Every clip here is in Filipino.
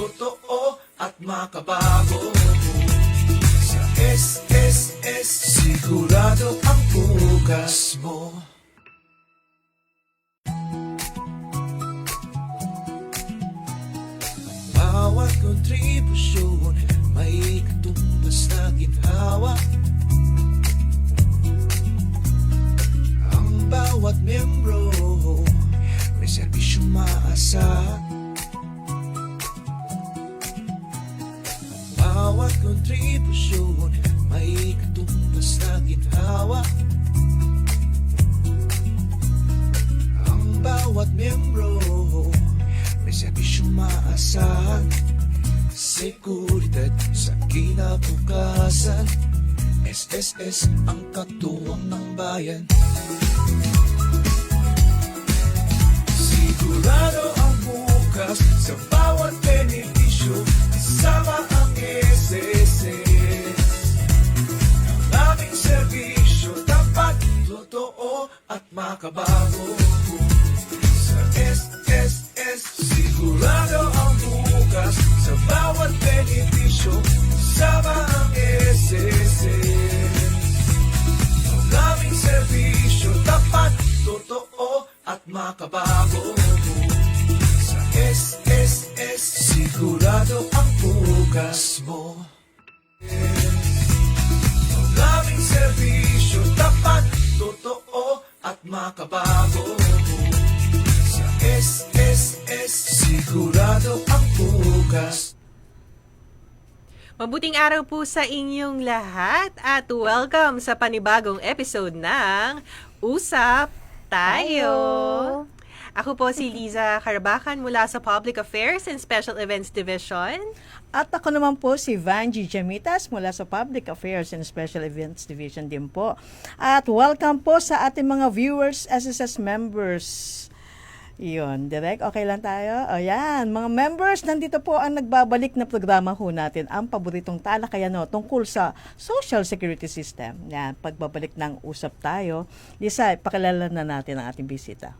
totoo at makabago. Sa SSS, sigurado ang bukas mo. Bawat kontribusyon may katumbas na ginhawa. Ang bawat membro may serbisyong maasa. Bawat kontribusyon may katumbas na ginhawa. Ang bawat membro may serbisyong maasahan. Seguridad sa kinabukasan. SSS ang katuwang ng bayan. Sigurado ang bukas sa bawat benepisyo. Kasama ang SSS. Ang aming serbisyo dapat totoo at makabago. Sa SSS, sigurado ang bukas sa bawat benepisyo. Kasama ang SSS. Ang aming serbisyo dapat totoo at makabago. Sa SSS, sigurado ang bukas mo. Ang aming serbisyo dapat totoo at makabago. Sa SSS, sigurado ang bukas. Mabuting araw po sa inyong lahat at welcome sa panibagong episode ng Usap Tayo! Ako po si Liza Carabacan mula sa Public Affairs and Special Events Division. At ako naman po si Vanji Jamitas mula sa Public Affairs and Special Events Division din po. At welcome po sa ating mga viewers, SSS members. Yun, direct, okay lang tayo? O yan, mga members, nandito po ang nagbabalik na programa ho natin, ang paboritong talakayan tungkol sa Social Security System. Yan, pagbabalik ng Usap Tayo. Lisa, pakilala na natin ang ating bisita.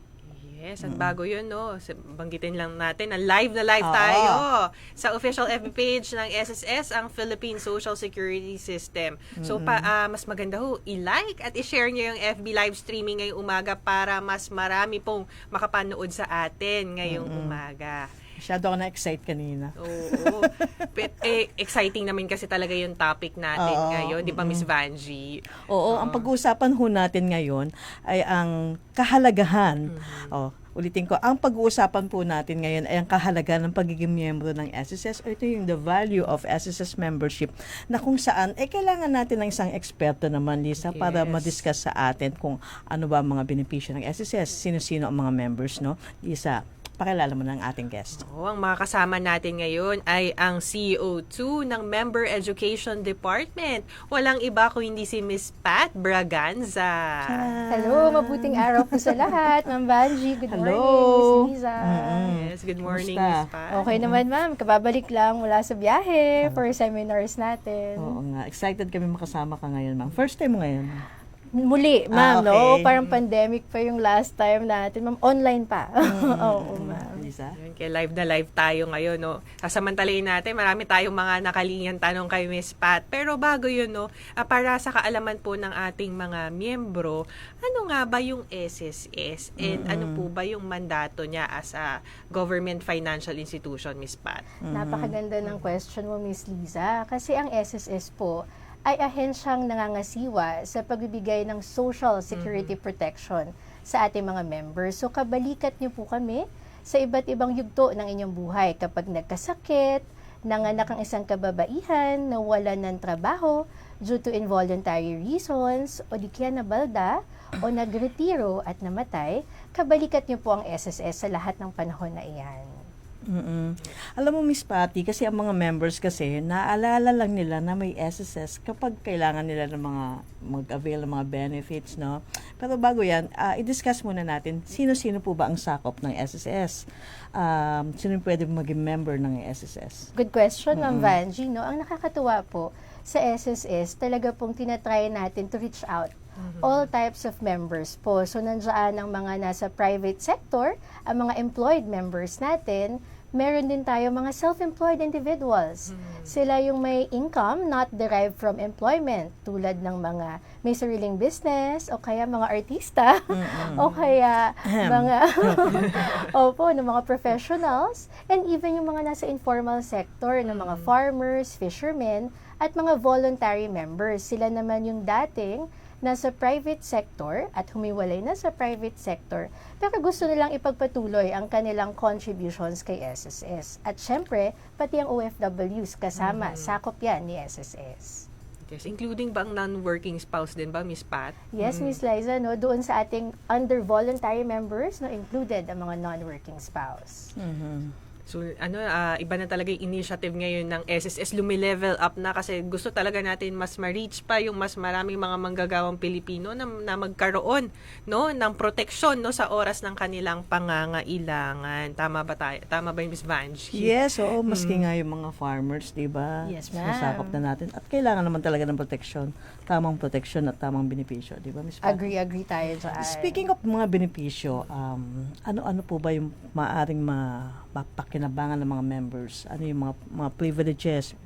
Yes, at bago yun, no? Banggitin lang natin na live tayo sa official FB page ng SSS, ang Philippine Social Security System. So, mas maganda ho, i-like at i-share nyo yung FB live streaming ngayong umaga para mas marami pong makapanood sa atin ngayong umaga. Masyado ako na-excite kanina. Oo. Exciting naman kasi talaga yung topic natin ngayon. Di ba, Miss Vanji? Oo, ang pag-uusapan ho natin ngayon ay ang kahalagahan. Ulitin ko, ang pag-uusapan po natin ngayon ay ang kahalagahan ng pagiging miyembro ng SSS o ito yung the value of SSS membership na kung saan, kailangan natin ng isang eksperto naman, Lisa, para ma-discuss sa atin kung ano ba ang mga benepisyo ng SSS, sino-sino ang mga members, no? Lisa, pakilala mo ng ating guest. Ang mga kasama natin ngayon ay ang CEO2 ng Member Education Department. Walang iba kung hindi si Miss Pat Braganza. Hello, mabuting araw po sa lahat. Ma'am Vanji, good morning. Miss Liza. Yes, good morning, Kumusta? Miss Pat. Okay naman, ma'am. Kababalik lang mula sa biyahe for seminars natin. Oo nga, excited kami makasama ka ngayon, ma'am. First time mo ngayon. Muli, ma'am, okay. no? Parang pandemic pa yung last time natin. Ma'am, online pa. Oo, ma'am. Lisa? Yun, kaya live na live tayo ngayon, no? Sasamantalayin natin, marami tayong mga nakalinyang tanong kay Miss Pat. Pero bago yun, no, para sa kaalaman po ng ating mga miyembro, ano nga ba yung SSS? And ano po ba yung mandato niya as a government financial institution, Miss Pat? Napakaganda ng question mo, Miss Liza. Kasi ang SSS po ay ahensyang nangangasiwa sa pagbibigay ng social security protection sa ating mga members. So, kabalikat niyo po kami sa iba't ibang yugto ng inyong buhay kapag nagkasakit, nanganak ang isang kababaihan, nawalan ng trabaho due to involuntary reasons, o di kaya nabalda, o nagretiro at namatay, kabalikat niyo po ang SSS sa lahat ng panahon na iyan. Alam mo, Miss Patty, kasi ang mga members kasi, naalala lang nila na may SSS kapag kailangan nila ng mga mag-avail ng mga benefits, no? Pero bago yan, i-discuss muna natin, sino-sino po ba ang sakop ng SSS? Sino yung pwede maging member ng SSS? Good question, Ma'am Vanji, no? Ang nakakatuwa po sa SSS, talaga pong tinatry natin to reach out all types of members po. So, nandiyan ang mga nasa private sector, ang mga employed members natin, meron din tayo mga self-employed individuals. Sila yung may income not derived from employment, tulad ng mga may sariling business, o kaya mga artista, o kaya mga ng mga professionals, and even yung mga nasa informal sector, ng mga farmers, fishermen, at mga voluntary members. Sila naman yung dating nasa private sector at humiwalay na sa private sector, pero gusto nilang ipagpatuloy ang kanilang contributions kay SSS. At syempre, pati ang OFWs kasama, sakop yan ni SSS. Yes, including ba ang non-working spouse din ba, Miss Pat? Yes, Miss Liza, no, doon sa ating under voluntary members, no, included ang mga non-working spouse. So, iba na talaga yung initiative ngayon ng SSS. Lumilevel up na kasi gusto talaga natin mas ma-reach pa yung mas maraming mga manggagawang Pilipino na magkaroon, no, ng proteksyon, no, sa oras ng kanilang pangangailangan. Tama ba tayo? Tama ba yung Miss Vange? Yes, oo, maski nga yung mga farmers, di ba? Yes, ma'am. Nasakop na natin. At kailangan naman talaga ng proteksyon. Tamang proteksyon at tamang benepisyo, di ba, Miss Pat? Agree tayo dyan. Speaking of mga benepisyo, ano po ba yung maaring mapakinabangan ng mga members? Ano yung mga privileges?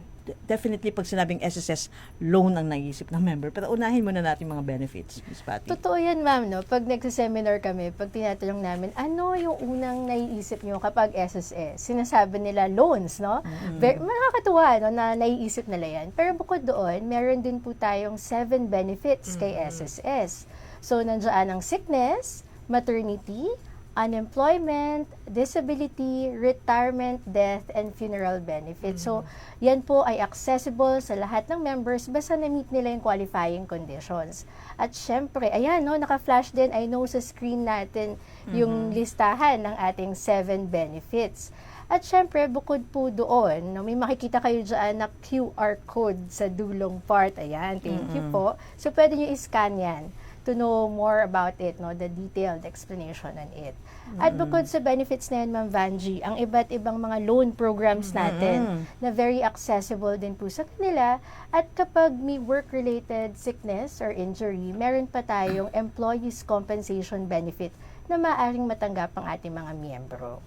Definitely, pag sinabing SSS, loan ang naisip ng member. Pero unahin muna natin mga benefits, Miss Patty. Totoo yan, ma'am, no? Pag nagsiseminar kami, pag tinatanong namin, ano yung unang naiisip nyo kapag SSS? Sinasabi nila loans, no? Nakakatuwa, no, na naiisip nila yan. Pero bukod doon, meron din po tayong 7 benefits kay SSS. So, nandiyan ang sickness, maternity, unemployment, disability, retirement, death, and funeral benefits. So, yan po ay accessible sa lahat ng members basta na-meet nila yung qualifying conditions. At syempre, ayan, no, naka-flash din, I know sa screen natin yung listahan ng ating 7 benefits. At syempre, bukod po doon, no, may makikita kayo dyan na QR code sa dulong part. Ayan, thank you po. So, pwede nyo i-scan yan to know more about it, no, the detailed explanation on it. At bukod sa benefits na yan, Ma'am Vanji, ang iba't ibang mga loan programs natin na very accessible din po sa kanila. At kapag may work-related sickness or injury, meron pa tayong employees compensation benefit na maaaring matanggap ang ating mga miyembro.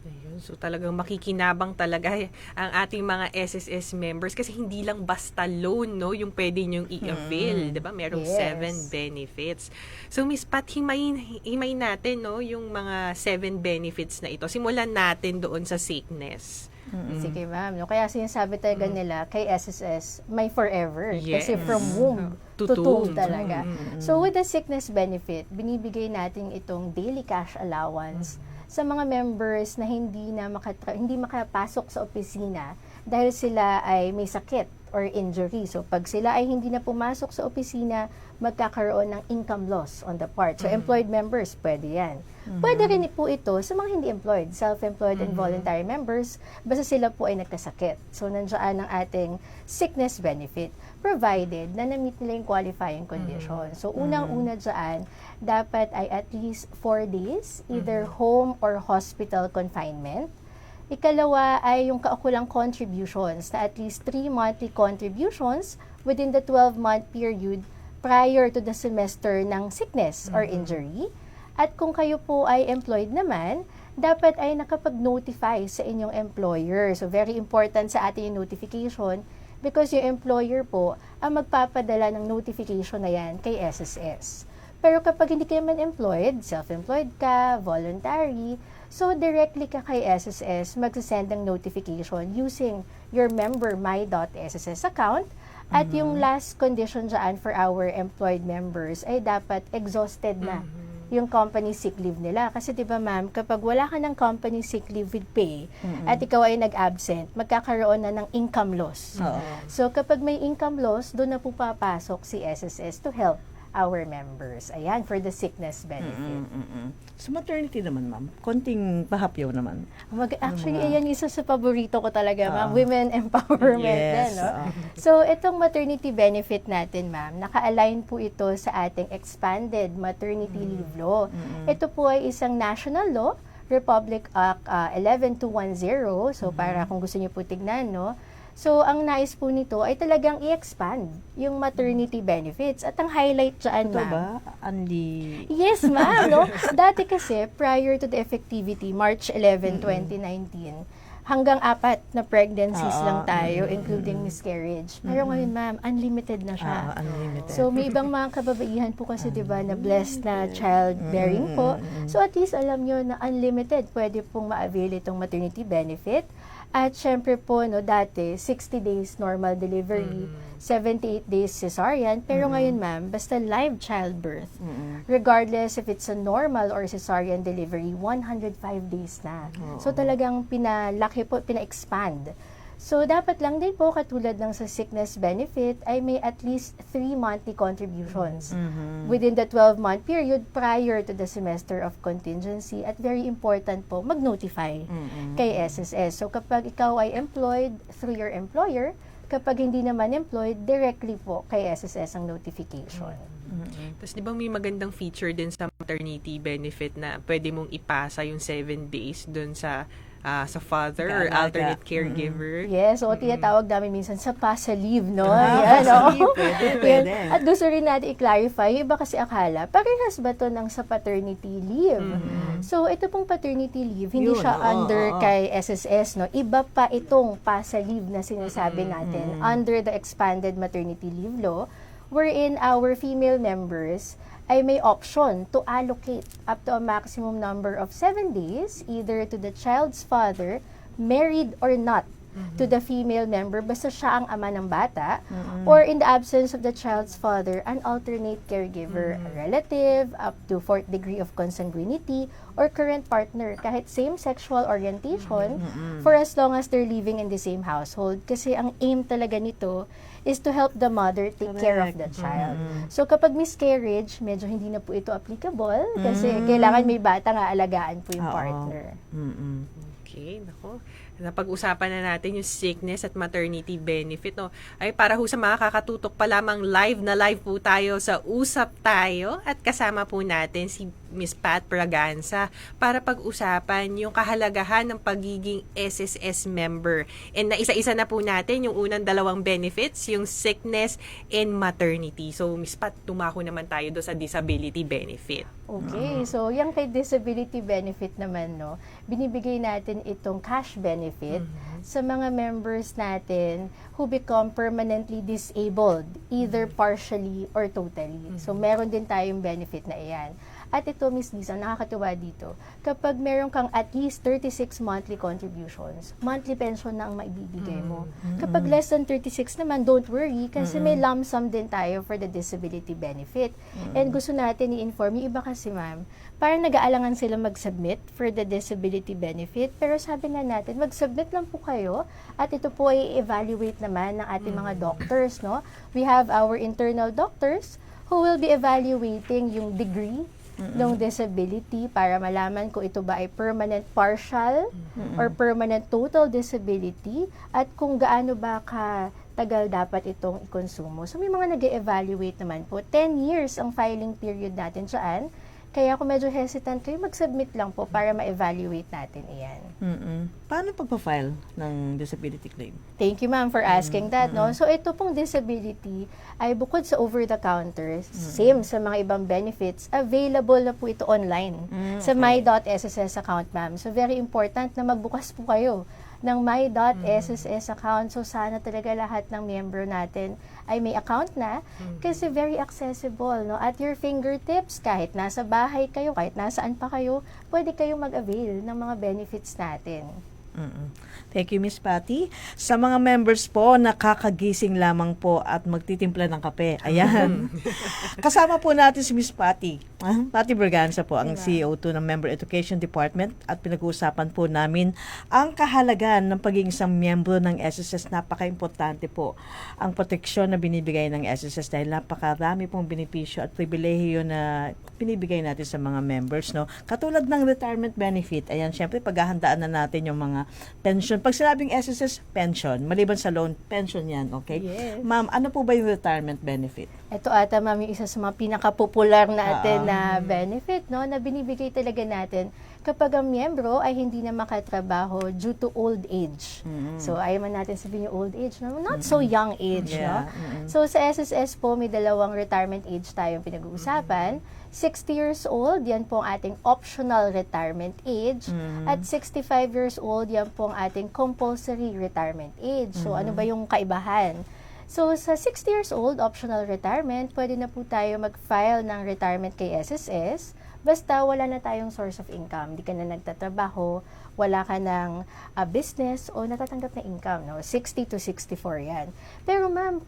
Ayun, so talagang makikinabang talaga ang ating mga SSS members kasi hindi lang basta loan, no, yung pwede nyong i-avail, 'di ba? Merong 7 benefits. So Miss Pat, himayin natin, no, yung mga 7 benefits na ito. Simulan natin doon sa sickness. Sige, ma'am. No? Kaya sinasabi talaga nila kay SSS, may forever. Kasi from womb to tomb talaga. So with the sickness benefit, binibigay natin itong daily cash allowance sa mga members na hindi makapasok sa opisina dahil sila ay may sakit or injury. So, pag sila ay hindi na pumasok sa opisina, magkakaroon ng income loss on the part. So, employed members, pwede yan. Pwede rin po ito sa mga hindi employed, self-employed and voluntary members, basta sila po ay nagkasakit. So, nandiyan ang ating sickness benefit, provided na na-meet nila yung qualifying condition. So, unang-una dyan, dapat ay at least 4 days, either home or hospital confinement. Ikalawa ay yung kaukulang contributions na at least 3 monthly contributions within the 12-month period prior to the semester ng sickness or injury. At kung kayo po ay employed naman, dapat ay nakapag-notify sa inyong employer. So, very important sa ating yung notification because yung employer po ang magpapadala ng notification na yan kay SSS. Pero kapag hindi ka naman employed, self-employed ka, voluntary, so directly ka kay SSS magsasend ng notification using your member my.sss account. At yung last condition dyan for our employed members ay dapat exhausted na yung company sick leave nila. Kasi diba ma'am, kapag wala ka ng company sick leave with pay at ikaw ay nag-absent, magkakaroon na ng income loss. So kapag may income loss, doon na po papasok si SSS to help our members. Ayan, for the sickness benefit. So, maternity naman, ma'am. Konting pahapyaw naman. Actually, ayan isa sa paborito ko talaga, ma'am. Women empowerment din, no? So, itong maternity benefit natin, ma'am, naka-align po ito sa ating expanded maternity leave law. Ito po ay isang national law, Republic Act 11210. So, para kung gusto niyo po tignan, no? So, ang nais po nito ay talagang i-expand yung maternity benefits. At ang highlight dyan, Ito ma'am. ba, Andy? Yes, ma'am. No? Dati kasi, prior to the effectivity, March 11, 2019, hanggang 4 na pregnancies lang tayo, including miscarriage. Pero ngayon, ma'am, unlimited na siya. Unlimited. So, may ibang mga kababaihan po kasi, di ba, na blessed na childbearing po. So, at least alam nyo na unlimited, pwede pong ma-avail itong maternity benefit. At syempre po, no, dati, 60 days normal delivery, 78 days cesarean. Pero ngayon, ma'am, basta live childbirth, regardless if it's a normal or cesarean delivery, 105 days na. So, talagang pinalaki po, pina-expand. So, dapat lang din po, katulad ng sa sickness benefit, ay may at least 3 monthly contributions within the 12-month period prior to the semester of contingency. At very important po, mag-notify kay SSS. So, kapag ikaw ay employed through your employer, kapag hindi naman employed, directly po kay SSS ang notification. Tapos di ba may magandang feature din sa maternity benefit na pwede mong ipasa yung 7 days dun sa father or Kaalaga. alternate caregiver. Yes, so tinatawag namin minsan sa PASA leave, no? PASA no? leave, pwede. At gusto rin natin i-clarify, yung iba kasi akala, parehas ba to ng sa paternity leave? So, ito pong paternity leave, hindi Yun, siya oo, under oo. kay SSS, no? Iba pa itong PASA leave na sinasabi natin under the expanded maternity leave law, wherein our female members ay may option to allocate up to a maximum number of 7 days either to the child's father, married or not, to the female member, basta siya ang ama ng bata, or in the absence of the child's father, an alternate caregiver, a relative, up to 4th degree of consanguinity, or current partner, kahit same sexual orientation, for as long as they're living in the same household. Kasi ang aim talaga nito is to help the mother take care of the child. So kapag miscarriage, medyo hindi na po ito applicable kasi kailangan may bata nga alagaan po yung Oo. partner. Okay, nako. Napag-usapan na natin yung sickness at maternity benefit. No? Ay para ho sa mga kakatutok pa lamang, live na live po tayo sa Usap Tayo at kasama po natin si Miss Pat Braganza para pag-usapan yung kahalagahan ng pagiging SSS member. And naisa-isa na po natin yung unang 2 benefits, yung sickness and maternity. So, Miss Pat, tumako naman tayo do sa disability benefit. Okay, so yung kay disability benefit naman, no, binibigay natin itong cash benefit sa mga members natin who become permanently disabled, either partially or totally. So, meron din tayong benefit na iyan. At ito, Miss Lisa, nakakatuwa dito. Kapag meron kang at least 36 monthly contributions, monthly pension na ang maibibigay mo. Kapag less than 36 naman, don't worry kasi may lump sum din tayo for the disability benefit. And gusto natin i-inform, yung iba kasi ma'am, parang nag-aalangan sila mag-submit for the disability benefit. Pero sabi nga natin, mag-submit lang po kayo at ito po ay evaluate naman ng ating mga doctors, no? We have our internal doctors who will be evaluating yung degree ng disability para malaman kung ito ba ay permanent partial or permanent total disability at kung gaano ba tagal dapat itong ikonsumo. So may mga nag-evaluate naman po. 10 years ang filing period natin dyan. Kaya kung medyo hesitant kayo, mag-submit lang po para ma-evaluate natin iyan. Paano pagpa-file ng disability claim? Thank you, ma'am, for asking that. No? So, ito pong disability ay bukod sa over-the-counter, same sa mga ibang benefits, available na po ito online sa my.sss account, ma'am. So, very important na magbukas po kayo ng my.sss account. So, sana talaga lahat ng member natin ay may account na kasi very accessible. No? At your fingertips, kahit nasa bahay kayo, kahit nasaan pa kayo, pwede kayong mag-avail ng mga benefits natin. Thank you, Miss Patty. Sa mga members po, nakakagising lamang po at magtitimpla ng kape. Ayan. Kasama po natin si Miss Patty. Patty Braganza po, ang CEO2 ng Member Education Department at pinag-uusapan po namin ang kahalagahan ng pagiging isang miyembro ng SSS. Napaka-importante po ang proteksyon na binibigay ng SSS dahil napakarami pong benepisyo at pribilehiyo na binibigay natin sa mga members. No? Katulad ng retirement benefit. Ayan, syempre paghahandaan na natin yung mga pension. Pag sinabing SSS, pension. Maliban sa loan, pension yan, okay? Yes. Ma'am, ano po ba yung retirement benefit? Ito ata, ma'am, yung isa sa mga pinaka-popular natin na benefit, no, na binibigay talaga natin kapag ang miyembro ay hindi na makatrabaho due to old age. So, ayaw man natin sabihin yung old age, no? Not so young age, no? So, sa SSS po, may dalawang retirement age tayong pinag-uusapan. 60 years old, yan po ang ating optional retirement age. At 65 years old, yan po ang ating compulsory retirement age. So, ano ba yung kaibahan? So, sa 60 years old, optional retirement, pwede na po tayo mag-file ng retirement kay SSS. Basta wala na tayong source of income. Di ka na nagtatrabaho, wala ka ng business o natatanggap na income. No? 60 to 64 yan. Pero ma'am,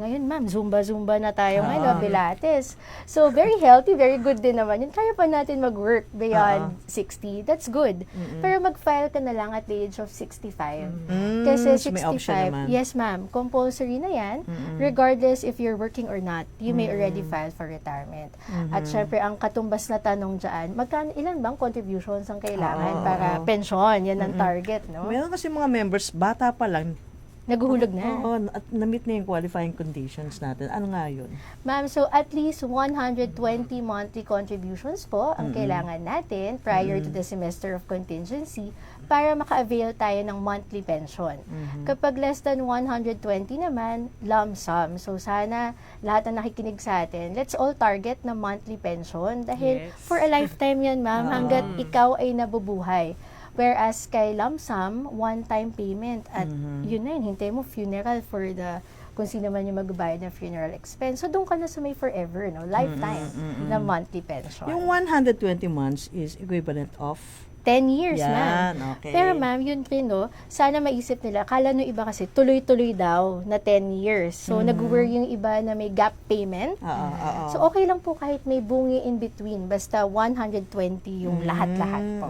ngayon ma'am, Zumba na tayo ngayon, Pilates. So, very healthy, very good din naman yun. Kaya pa natin mag-work beyond 60. That's good. Pero mag-file ka na lang at the age of 65. Kasi So may option 65, naman. yes ma'am, compulsory na yan. Regardless if you're working or not, you may already file for retirement. At syempre, ang katumbas na tanong dyan, ilan bang contributions ang kailangan para pensyon? Yan ang target, no? Meron kasi mga members, bata pa lang, Naguhulog na. oo, at na-meet na yung qualifying conditions natin. Ano nga yun? Ma'am, so at least 120 monthly contributions po ang kailangan natin prior to the semester of contingency para maka-avail tayo ng monthly pension. Kapag less than 120 naman, lump sum. So sana lahat na nakikinig sa atin, let's all target na monthly pension dahil Yes. for a lifetime yan, ma'am, hanggat ikaw ay nabubuhay. Whereas kay lump sum, one-time payment at yun na yun, hintay mo funeral for the kung sino man yung magbayad ng funeral expense. So doon ka na sa may forever, no? Lifetime na monthly pension. Yung 120 months is equivalent of 10 years, Yan, ma'am. okay. Pero ma'am, yun rin, no, sana maisip nila, kala nung iba kasi tuloy-tuloy daw na 10 years. So, nag-worry yung iba na may gap payment. So, okay lang po kahit may bungi in between. Basta 120 yung lahat-lahat po.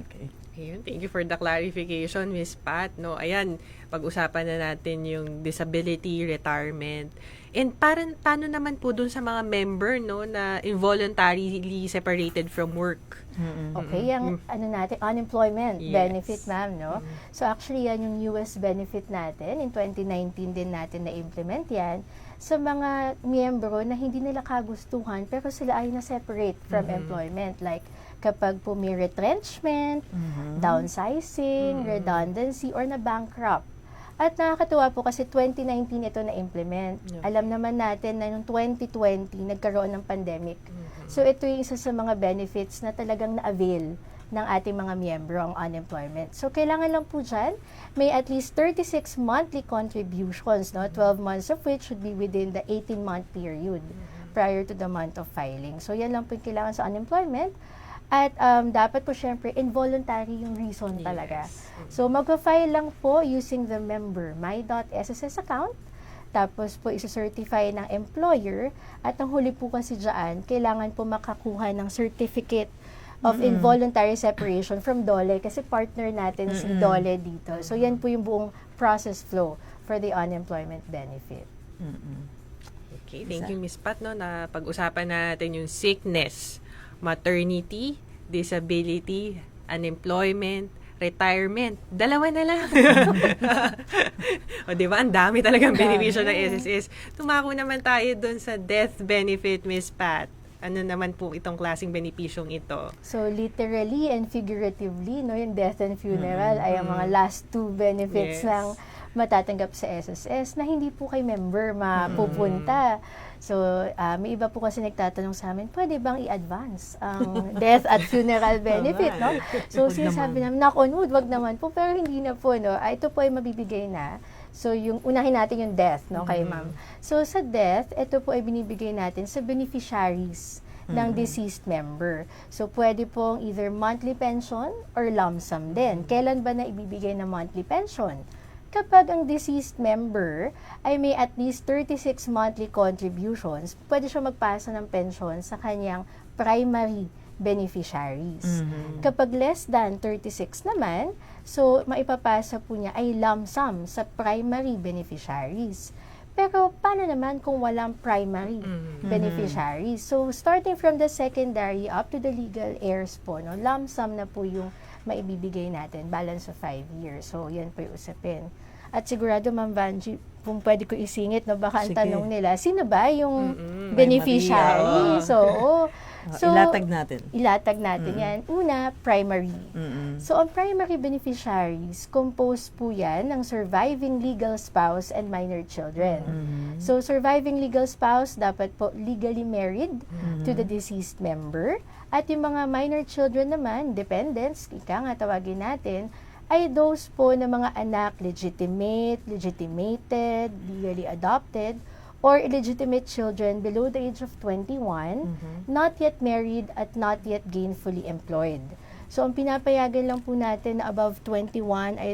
Okay. Ayun, thank you for the clarification, Miss Pat. No, ayan, pag-usapan na natin yung disability retirement. And paano naman po dun sa mga member, no, na involuntarily separated from work? Okay, yung ano natin, unemployment Yes. benefit, ma'am, no? So actually, yan yung US benefit natin. In 2019 din natin na-implement yan sa mga miyembro na hindi nila kagustuhan pero sila ay na-separate from employment. Like, kapag po may retrenchment, downsizing, redundancy, or na-bankrupt. At nakakatuwa po kasi 2019 ito na-implement. Alam naman natin na noong 2020 nagkaroon ng pandemic. So ito yung isa sa mga benefits na talagang na-avail ng ating mga miyembro ang unemployment. So kailangan lang po dyan, may at least 36 monthly contributions, no? 12 months of which should be within the 18-month period prior to the month of filing. So yan lang po yung kailangan sa unemployment. At dapat po syempre involuntary yung reason talaga. So magpa-file lang po using the member my.sss account. Tapos po isa-certify ng employer. At ang huli po kasi dyan, kailangan po makakuha ng certificate of involuntary separation from DOLE kasi partner natin si DOLE dito. So yan po yung buong process flow for the unemployment benefit. Okay, thank you, Miss Pat, no, na pag-usapan natin yung sickness, maternity, disability, unemployment, retirement. Dalawa na lang. O, di ba? Ang dami talagang benepisyo ng SSS. Tumako naman tayo dun sa death benefit, Miss Pat. Ano naman po itong klaseng benepisyong ito? So, literally and figuratively, no, yung death and funeral ay ang mga last two benefits Yes. ng matatanggap sa SSS na hindi po kay member mapupunta. So, may iba po kasi nagtatanong sa amin, pwede bang i-advance ang death at funeral benefit, no? So, sinasabi namin, knock on wood, wag naman po, pero hindi na po, no? Ito po ay mabibigay na. So, yung unahin natin yung death, no, kay ma'am. So, sa death, ito po ay binibigay natin sa beneficiaries ng deceased member. So, pwede pong either monthly pension or lump sum din. Kailan ba na ibibigay na monthly pension? Kapag ang deceased member ay may at least 36 monthly contributions, pwede siya magpasa ng pension sa kanyang primary beneficiaries. Kapag less than 36 naman, so maipapasa po niya ay lump sum sa primary beneficiaries. Pero paano naman kung walang primary beneficiaries? So starting from the secondary up to the legal heirs po, no, lump sum na po yung maibibigay natin, balance of 5 years. So yan po yung usapin. At sigurado, Ma'am Vanji, kung pwede ko isingit, no, baka ang Sige. tanong nila, sino ba yung beneficiary? Maria, So, Ilatag natin. Ilatag natin yan. Una, primary. So, ang primary beneficiaries, composed po yan ng surviving legal spouse and minor children. So, surviving legal spouse, dapat po legally married to the deceased member. At yung mga minor children naman, dependents, ika nga tawagin natin, ay those po na mga anak legitimate, legitimated, legally adopted, or illegitimate children below the age of 21, not yet married at not yet gainfully employed. So, ang pinapayagan lang po natin na above 21 ay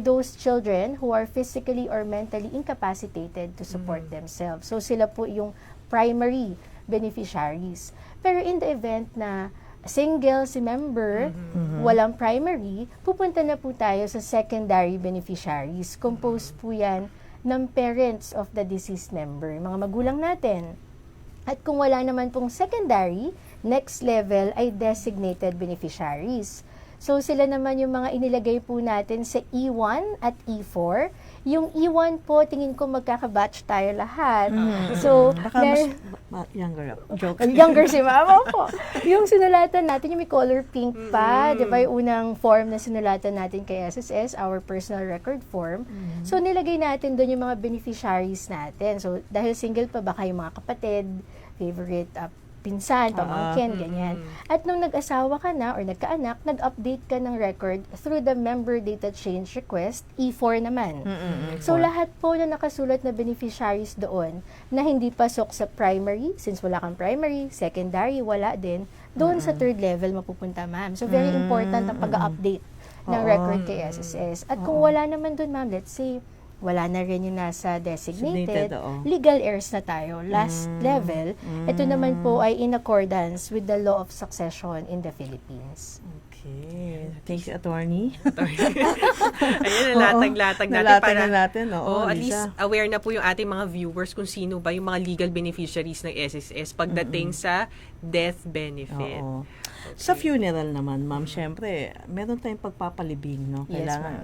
those children who are physically or mentally incapacitated to support themselves. So, sila po yung primary beneficiaries. Pero in the event na single si member, walang primary, pupunta na po tayo sa secondary beneficiaries. Composed po yan ng parents of the deceased member, mga magulang natin. At kung wala naman pong secondary, next level ay designated beneficiaries. So, sila naman yung mga inilagay po natin sa E1 at E4. Yung E1 po, tingin ko magkakabatch tayo lahat. So, Baka younger ako. Joke. Younger si mama po. Yung sinulatan natin, yung may color pink pa, di ba yung unang form na sinulatan natin kay SSS, our personal record form. So, nilagay natin doon yung mga beneficiaries natin. So, dahil single pa, baka yung mga kapatid, favorite pinsan, pamangkin, ganyan. At nung nag-asawa ka na or nagkaanak, nag-update ka ng record through the member data change request, E4 naman. So, lahat po na nakasulat na beneficiaries doon na hindi pasok sa primary, since wala kang primary, secondary, wala din, doon sa third level mapupunta, ma'am. So, very important ang pag-update ng record kay SSS. At kung wala naman doon, ma'am, let's say, wala na rin yung nasa designated, legal heirs na tayo, last level. Ito naman po ay in accordance with the law of succession in the Philippines. Okay. Thanks, attorney. Ayun, latag-latag natin. Nalatag na natin. Oo, at least Lisa. aware na po yung ating mga viewers kung sino ba yung mga legal beneficiaries ng SSS pagdating sa death benefit. Oo. Sa funeral naman, ma'am, syempre, meron tayong pagpapalibing, no? Yes, Kailangan,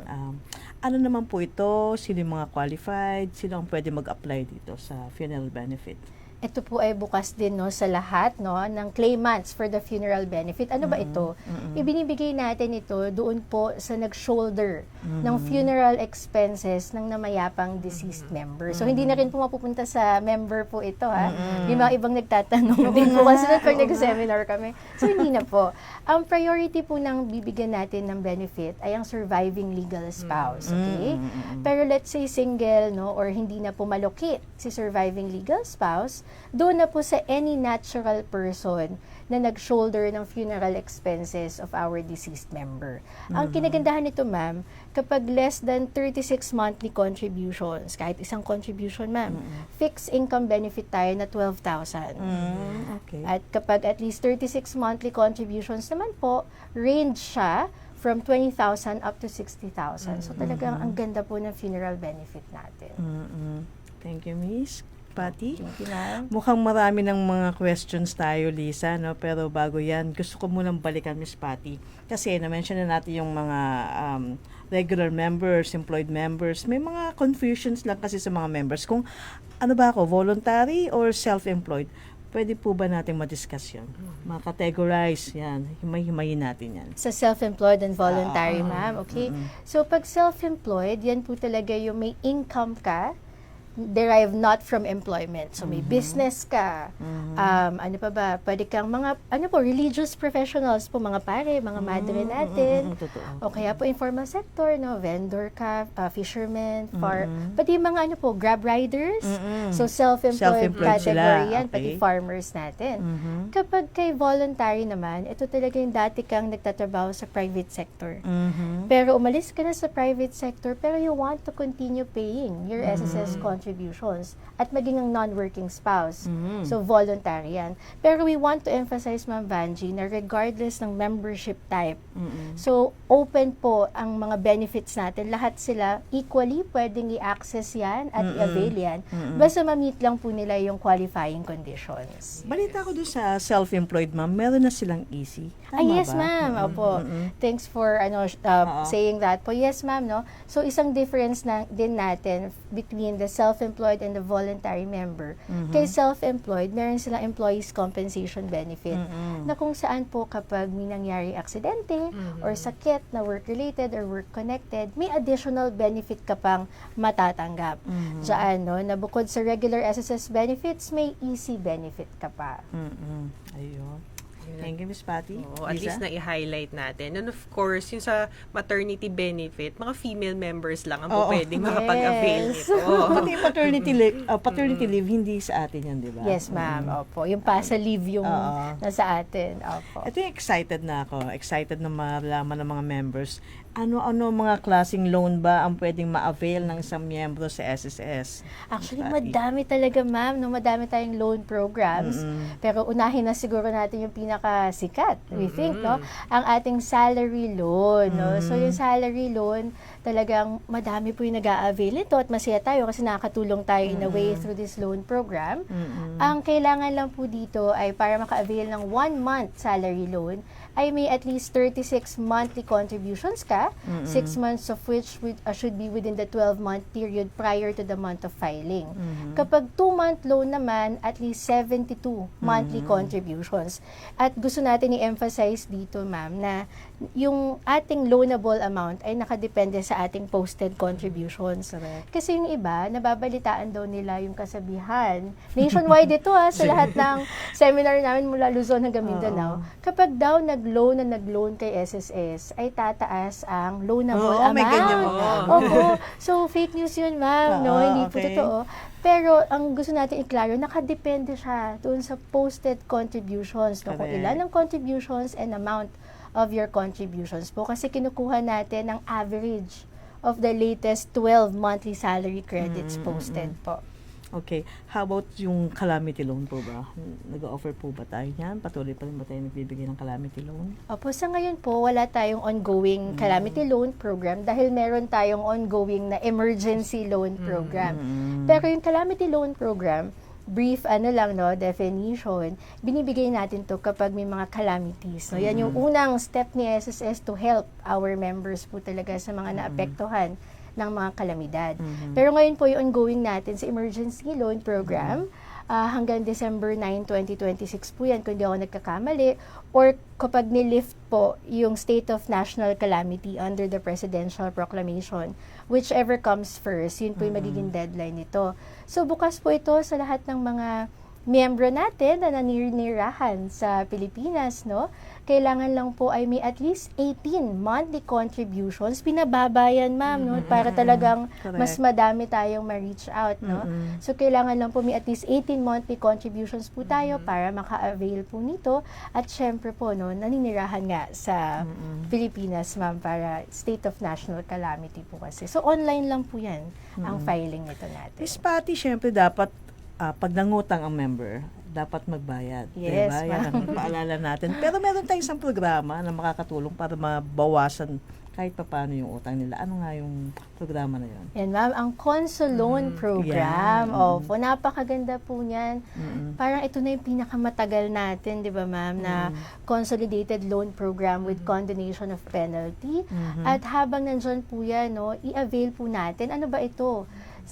ano naman po ito? Sino yung mga qualified? Sino ang pwede mag-apply dito sa funeral benefit? Ito po ay bukas din no sa lahat no ng claimants for the funeral benefit. Ano ba ito? Ibinibigay natin ito doon po sa nag-shoulder ng funeral expenses ng namayapang deceased member. So hindi na rin po mapupunta sa member po ito ha. Yung mga ibang nagtatanong din po kasi pag nag-seminar kami. So hindi na po. Ang priority po ng bibigyan natin ng benefit ay ang surviving legal spouse, okay? Pero let's say single no or hindi na po malukit si surviving legal spouse, doon na po sa any natural person na nag-shoulder ng funeral expenses of our deceased member. Ang kinagandahan nito, ma'am, kapag less than 36 monthly contributions, kahit isang contribution, ma'am, fixed income benefit tayo na 12,000. Okay. At kapag at least 36 monthly contributions naman po, range siya from 20,000 up to 60,000. So talagang ang ganda po ng funeral benefit natin. Thank you, Miss Patty. Thank you, ma'am. Mukhang marami ng mga questions tayo, Lisa, no? Pero bago yan, gusto ko munang balikan, Miss Patty. Kasi na-mention na natin yung mga regular members, employed members. May mga confusions lang kasi sa mga members. Kung ano ba ako, voluntary or self-employed? Pwede po ba natin ma-discuss yun? Ma-categorize yan. Himay-himayin natin yan. Sa self-employed and voluntary, ma'am. Okay? So, pag self-employed, yan po talaga yung may income ka, derived not from employment. So, may business ka. Ano pa ba? Pwede kang mga, religious professionals po, mga pare, mga madre natin. O kaya po informal sector, no? Vendor ka, fishermen, pati yung mga grab riders. So, self-employed category yan, pati farmers natin. Kapag kay voluntary naman, ito talaga yung dati kang nagtatrabaho sa private sector. Pero umalis ka na sa private sector, pero you want to continue paying your SSS contributions at maging ang non-working spouse. So, voluntary yan. Pero we want to emphasize, Ma'am Vanji, na regardless ng membership type, so, open po ang mga benefits natin. Lahat sila equally pwedeng i-access yan at i-avail yan. Basta ma-meet lang po nila yung qualifying conditions. Balita ko doon sa self-employed, ma'am, meron na silang easy. Tama yes, ba? ma'am. Opo. Thanks for saying that po. Yes, ma'am, no? So, isang difference na din natin between the self self-employed and the voluntary member. Kay self-employed, meron silang employees compensation benefit na kung saan po kapag may nangyari aksidente or sakit na work-related or work-connected, may additional benefit ka pang matatanggap. Diyan, no, na bukod sa regular SSS benefits, may easy benefit ka pa. Ayun. Thank you, Miss Patty. At least na i-highlight natin. And of course, yung sa maternity benefit, mga female members lang ang pwedeng makapag-avail nito. Pati paternity leave, hindi sa atin yan, di ba? Yes, ma'am. Opo. Yung PASA leave yung nasa atin. Opo. Ito yung excited na ako. Excited na malaman ng mga members. Ano-ano mga klaseng loan ba ang pwedeng ma-avail ng isang miyembro sa SSS? Actually, madami talaga, ma'am. No? Madami tayong loan programs. Pero unahin na siguro natin yung pinakasikat, we think, no? Ang ating salary loan. No? So, yung salary loan, talagang madami po yung nag-a-avail nito at masaya tayo kasi nakakatulong tayo in a way through this loan program. Ang kailangan lang po dito ay para maka-avail ng 1 month salary loan, ay may at least 36 monthly contributions ka, 6 months of which should be within the 12-month period prior to the month of filing. Kapag 2-month loan naman, at least 72 monthly contributions. At gusto natin i-emphasize dito, ma'am, na yung ating loanable amount ay nakadepende sa ating posted contributions. Correct. Kasi yung iba, nababalitaan daw nila yung kasabihan. Nationwide ito sa lahat ng seminar namin mula Luzon hanggang Mindanao. Kapag daw nag-loan kay SSS, ay tataas ang loanable amount. May ganyan mo. Opo. So, fake news yun, ma'am. No, hindi po totoo. Pero, ang gusto natin i-klaro, nakadepende siya doon sa posted contributions. No? Kung ilan ang contributions and amount of your contributions po. Kasi kinukuha natin ang average of the latest 12 monthly salary credits posted po. Okay. How about yung calamity loan po ba? Nag-offer po ba tayo niyan? Patuloy pa rin ba tayo nagbibigay ng calamity loan? Opo, sa ngayon po, wala tayong ongoing calamity loan program dahil meron tayong ongoing na emergency loan program. Pero yung calamity loan program, brief definition, binibigay natin to kapag may mga calamities. So, yan yung unang step ni SSS to help our members po talaga sa mga naapektuhan ng mga kalamidad. Pero ngayon po yung ongoing natin sa emergency loan program, hanggang December 9, 2026 po yan, kung di ako nagkakamali, or kapag nilift po yung state of national calamity under the presidential proclamation, whichever comes first, yun po yung magiging deadline nito. So, bukas po ito sa lahat ng mga miyembro natin na naninirahan sa Pilipinas, no? Kailangan lang po ay may at least 18 monthly contributions. Pinababayan, ma'am, no? Para talagang mas madami tayong ma-reach out, no? So, kailangan lang po may at least 18 monthly contributions po tayo para maka-avail po nito. At syempre po, no, naninirahan nga sa Pilipinas, ma'am, para state of national calamity po kasi. So, online lang po yan ang filing nito natin. Miss Patty, syempre dapat pag nangutang ang member, dapat magbayad. Yes, diba? Yan ang paalala natin. Pero meron tayong isang programa na makakatulong para mabawasan kahit pa paano yung utang nila. Ano nga yung programa na yun? Yan, ma'am, ang Conso Loan Program. Opo, napakaganda po niyan. Parang ito na yung pinakamatagal natin, di ba, ma'am, na Consolidated Loan Program with Condonation of Penalty. At habang nandyan po yan, no, i-avail po natin. Ano ba ito?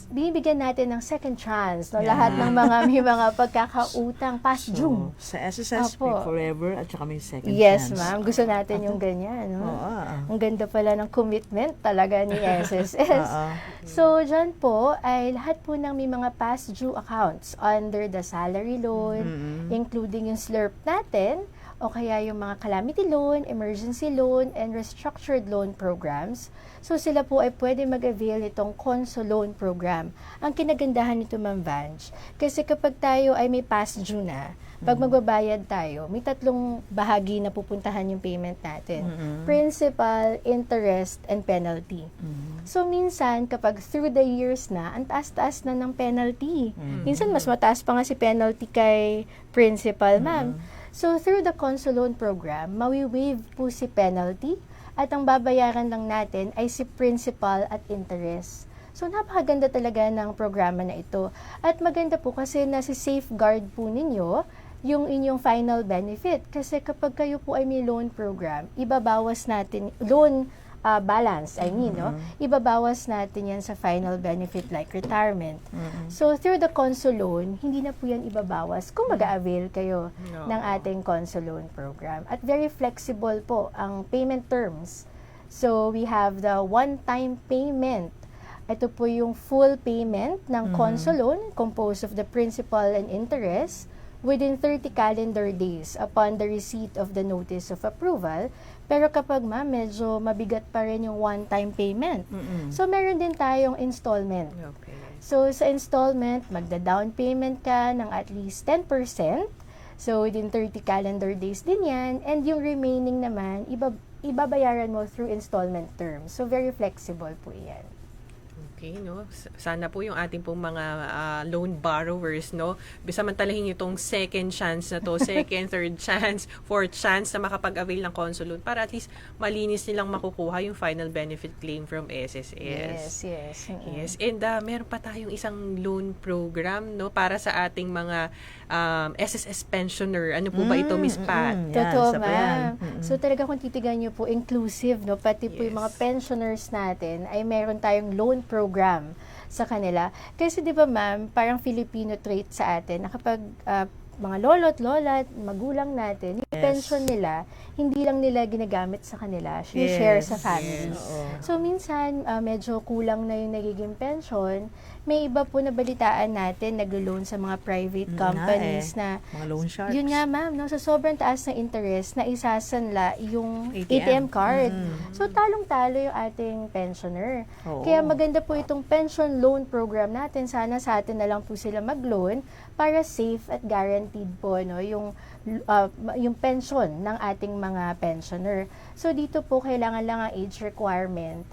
Binibigyan natin ng second chance, no? Lahat ng may mga pagkakautang past due. Sa SSS, may forever at saka may second Yes, chance. ma'am. Gusto natin yung ganyan. No? Oo. Ang ganda pala ng commitment talaga ni SSS. So, dyan po ay lahat po ng may mga past due accounts under the salary loan, including yung SLRP natin, o kaya yung mga calamity loan, emergency loan, and restructured loan programs. So, sila po ay pwede mag-avail nitong Conso Loan Program. Ang kinagandahan nito, Ma'am Vange, kasi kapag tayo ay may past due na, pag magbabayad tayo, may 3 bahagi na pupuntahan yung payment natin. Principal, interest, and penalty. So, minsan, kapag through the years na, ang taas-taas na ng penalty. Minsan, mas mataas pa nga si penalty kay principal, ma'am. So, through the Conso Loan Program, mawi-waive po si penalty at ang babayaran lang natin ay si principal at interest. So, napakaganda talaga ng programa na ito. At maganda po kasi nasi-safeguard po ninyo yung inyong final benefit. Kasi kapag kayo po ay may loan program, ibabawas natin, loan balance, no? Ibabawas natin yan sa final benefit like retirement. So, through the Conso loan, hindi na po yan ibabawas kung mag-a-avail kayo ng ating Conso loan program. At very flexible po ang payment terms. So, we have the one-time payment. Ito po yung full payment ng Conso loan composed of the principal and interest within 30 calendar days upon the receipt of the notice of approval. Pero kapag medyo mabigat pa rin yung one-time payment. So, meron din tayong installment. Okay. So, sa installment, magda-down payment ka ng at least 10%. So, within 30 calendar days din yan. And yung remaining naman, ibabayaran mo through installment terms. So, very flexible po yan. Okay, no? Sana po yung ating pong mga loan borrowers, no? Samantalahin yung itong second chance na to, second, third chance, fourth chance na makapag-avail ng Conso loan para at least malinis nilang makukuha yung final benefit claim from SSS. Yes. Yes, and meron pa tayong isang loan program, no, para sa ating mga SSS pensioner. Ano po ba ito, Miss Pat? Totoo, isa pa yan. ma'am. So, talaga kung titigan nyo po, inclusive, no? Pati po yung mga pensioners natin ay meron tayong loan program sa kanila. Kasi di ba, ma'am, parang Filipino trait sa atin na kapag mga lolo't lola, magulang natin, yung pension nila, hindi lang nila ginagamit sa kanila, share sa families. So, minsan, medyo kulang na yung nagiging pension. May iba po na balitaan natin, naglo-loan sa mga private companies na mga loan sharks. yun nga, ma'am, no? Sa sobrang taas ng interest, na isasanla yung ATM card. So, talong-talo yung ating pensioner. Oo. Kaya maganda po itong pension loan program natin. Sana sa atin na lang po sila mag-loan para safe at guaranteed po, no? Yung pension ng ating mga pensioner. So, dito po kailangan lang ang age requirement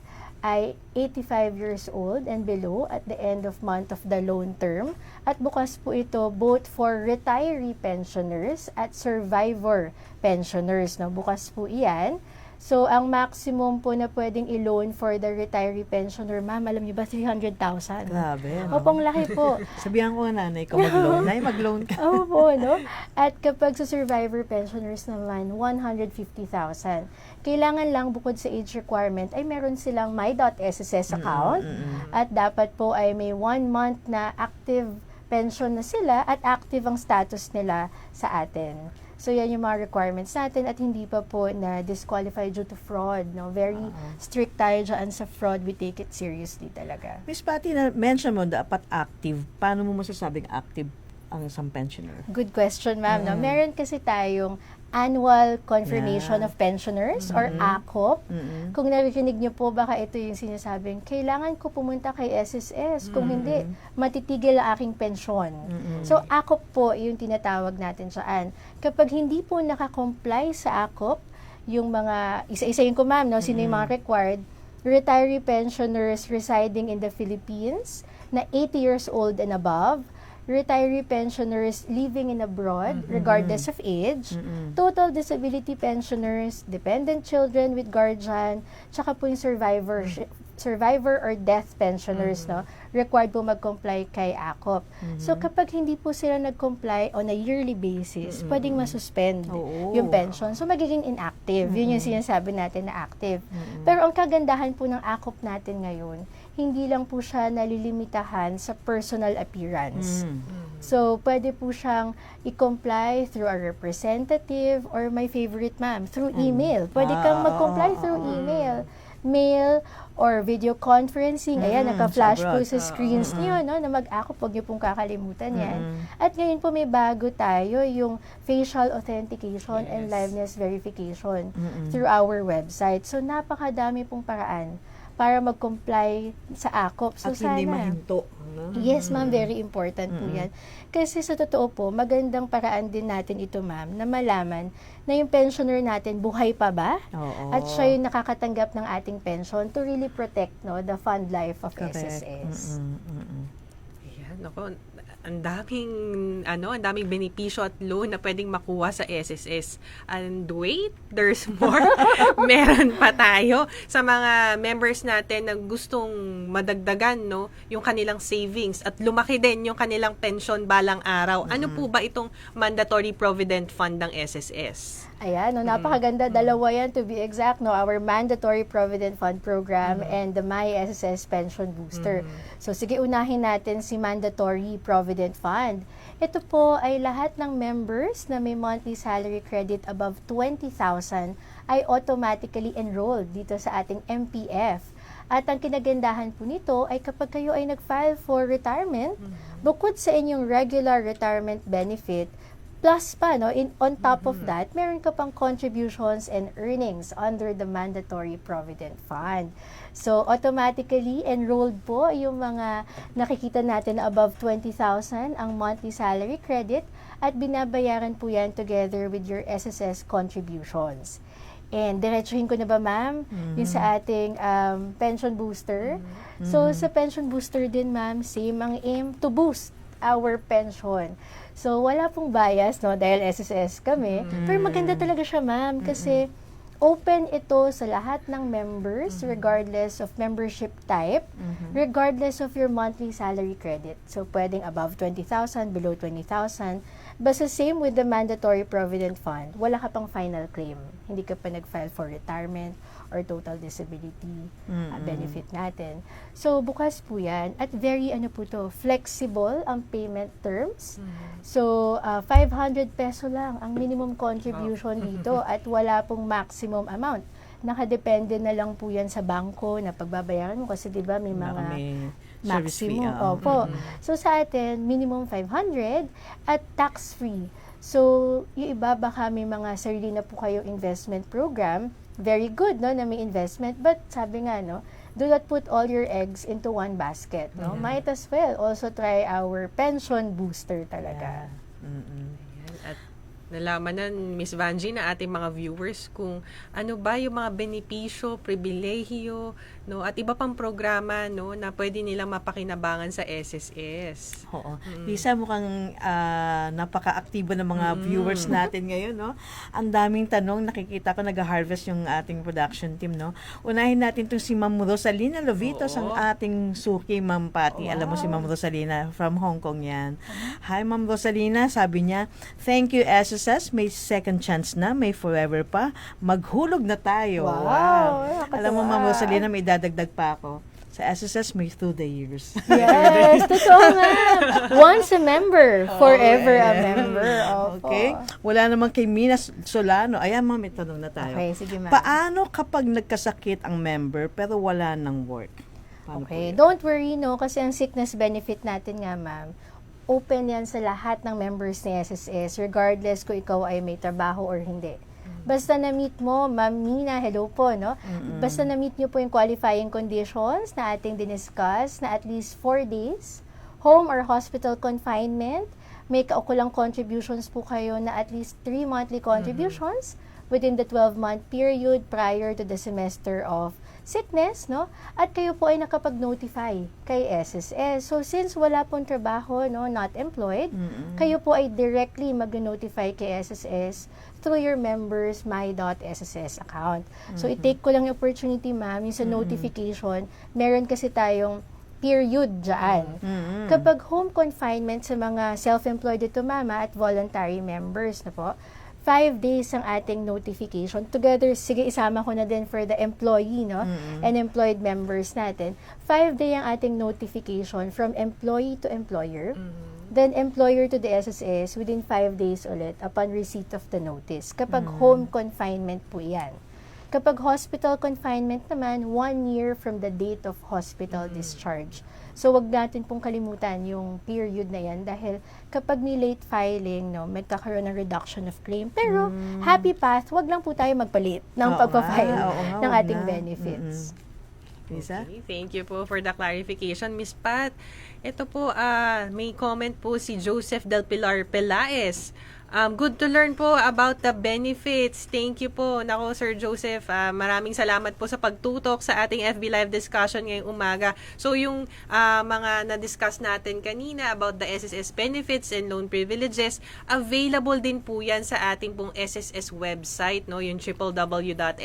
ay 85 years old and below at the end of month of the loan term. At bukas po ito both for retiree pensioners at survivor pensioners. No? Bukas po iyan. So, ang maximum po na pwedeng i-loan for the retiree pensioner, ma'am, alam niyo ba, 300,000? Grabe. Opo, ang laki po. Sabihan ko nga nanay ko mag-loan. Nay, mag-loan ka. Opo, no? At kapag sa survivor pensioners naman, 150,000. Kailangan lang bukod sa age requirement ay meron silang my.sss account at dapat po ay may 1 month na active pension na sila at active ang status nila sa atin. So, yan yung mga requirements natin at hindi pa po na disqualified due to fraud. No? Very strict tayo dyan sa fraud. We take it seriously talaga. Miss Patty, na-mention mo dapat active. Paano mo masasabing active ang isang pensioner? Good question, ma'am. No? Meron kasi tayong Annual Confirmation of Pensioners or ACOP. Kung narinig niyo po, baka ito yung sinasabing, kailangan ko pumunta kay SSS. Kung hindi, matitigil ang aking pensyon. So, ACOP po yung tinatawag natin saan. Kapag hindi po nakakomply sa ACOP, yung mga, isa-isayin ko, ma'am, no? Sino yung mga required? Retiree pensioners residing in the Philippines na 80 years old and above, retiree pensioners living in abroad, regardless of age, total disability pensioners, dependent children with guardian, tsaka po yung survivor or death pensioners, no, required po mag-comply kay ACOP. So, kapag hindi po sila nag-comply on a yearly basis, pwedeng masuspend yung pension. So, magiging inactive. Yun yung sinasabi natin na active. Pero ang kagandahan po ng ACOP natin ngayon, hindi lang po siya nalilimitahan sa personal appearance. So, pwede po siyang i-comply through a representative or my favorite, ma'am, through email. Pwede kang mag-comply through email, mail, or video conferencing. Ayan, naka-flash po sa screens niyo, no, na mag-ACOP, huwag niyo pong kakalimutan yan. At ngayon po may bago tayo, yung facial authentication and liveness verification through our website. So, napakadami pong paraan para mag-comply sa ACOP. So, At hindi mahinto. Yes, ma'am, very important po yan. Kasi sa totoo po, magandang paraan din natin ito, ma'am, na malaman na yung pensioner natin, buhay pa ba? At siya yung nakakatanggap ng ating pension to really protect, no, the fund life of SSS. Ayan, ako, ang daming benepisyo at loan na pwedeng makuha sa SSS. And wait, there's more. Meron pa tayo sa mga members natin na gustong madagdagan, no, yung kanilang savings at lumaki din yung kanilang pension balang araw. Ano po ba itong mandatory provident fund ng SSS? Ayan, no, napakaganda. Dalawa yan to be exact, no? Our Mandatory Provident Fund Program and the My SSS Pension Booster. So, sige, unahin natin si Mandatory Provident Fund. Ito po ay lahat ng members na may monthly salary credit above 20,000 ay automatically enrolled dito sa ating MPF. At ang kinagandahan po nito ay kapag kayo ay nag-file for retirement, bukod sa inyong regular retirement benefit, plus pa, no, on top of that, meron ka pang contributions and earnings under the Mandatory Provident Fund. So, automatically enrolled po yung mga nakikita natin na above 20,000 ang monthly salary credit at binabayaran po yan together with your SSS contributions. And diretsuhin ko na ba, ma'am, yung sa ating pension booster. So, sa pension booster din, ma'am, same ang aim to boost our pension. So, wala pong bias, no, dahil SSS kami. Pero maganda talaga siya, ma'am, kasi open ito sa lahat ng members, regardless of membership type, regardless of your monthly salary credit. So, pwedeng above 20,000, below 20,000. Basta same with the Mandatory Provident Fund, wala ka pang final claim. Hindi ka pa nag-file for retirement or total disability benefit natin. So, bukas po yan. At very, flexible ang payment terms. So, 500 peso lang ang minimum contribution dito at wala pong maximum amount. Nakadepende na lang po yan sa bangko na pagbabayaran mo kasi diba may mga maximum. Opo. So, sa atin, minimum 500 at tax-free. So, yung iba baka may mga sarili na po kayong investment program. Very good, no, na may investment. But sabi nga, no, do not put all your eggs into one basket, no? Might as well also try our pension booster talaga. At nalaman na, Miss Vanji, na ating mga viewers kung ano ba yung mga benepisyo, pribilehiyo, no, at iba pang programa, no, na pwede nilang mapakinabangan sa SSS. Oo. Lisa, mukhang napaka-aktibo ng mga viewers natin ngayon, no? Ang daming tanong, nakikita ko nag-harvest yung ating production team, no? Unahin natin itong si Ma'am Rosalina Lovitos, ang ating suki, Ma'am Patty. Alam mo si Ma'am Rosalina, from Hong Kong yan. Hi, Ma'am Rosalina, sabi niya, thank you, SSS, may second chance na, may forever pa, maghulog na tayo. Wow. Alam mo, Ma'am Rosalina, may dadagdag pa ako. Sa SSS, may through the years. Yes, totoo nga. Once a member, forever a member. Opo. Okay? Wala naman kay Mina Solano. Ayan, ma'am, may tanong na tayo. Okay, sige, ma'am. Paano kapag nagkasakit ang member pero wala ng work? Paano Okay, po yun? don't worry, no, kasi ang sickness benefit natin nga, ma'am, open yan sa lahat ng members ni SSS, regardless kung ikaw ay may trabaho or hindi. Basta na-meet mo, Ma'am Nina, hello po, no? Basta na-meet nyo po yung qualifying conditions na ating diniscuss na at least 4 days, home or hospital confinement, may kaukulang contributions po kayo na at least 3 monthly contributions within the 12-month period prior to the semester of sickness, no? At kayo po ay nakapag-notify kay SSS. So, since wala pong trabaho, no, not employed, kayo po ay directly mag-notify kay SSS through your members my.sss account. So, i-take ko lang yung opportunity, ma'am, yung sa notification, meron kasi tayong period dyan. Kapag home confinement sa mga self-employed ito, mama, at voluntary members na po, 5 days ang ating notification. Together, sige, isama ko na din for the employee, no? And employed members natin. 5 day ang ating notification from employee to employer. Then, employer to the SSS within 5 days ulit upon receipt of the notice. Kapag home confinement po yan. Kapag hospital confinement naman, 1 year from the date of hospital discharge. So, wag natin pong kalimutan yung period na yan dahil kapag ni late filing, no, magkakaroon ng reduction of claim. Pero, happy path, wag lang po tayo magpalit ng pagpa-file ng ating benefits. Lisa? Okay, thank you po for the clarification, Miss Pat. Ito po, may comment po si Joseph Del Pilar Pelaez. Good to learn po about the benefits. Thank you po. Nako, Sir Joseph, maraming salamat po sa pagtutok sa ating FB Live discussion ngayong umaga. So, yung mga na-discuss natin kanina about the SSS benefits and loan privileges, available din po yan sa ating pong SSS website, no? Yung www.sss.gov.ph.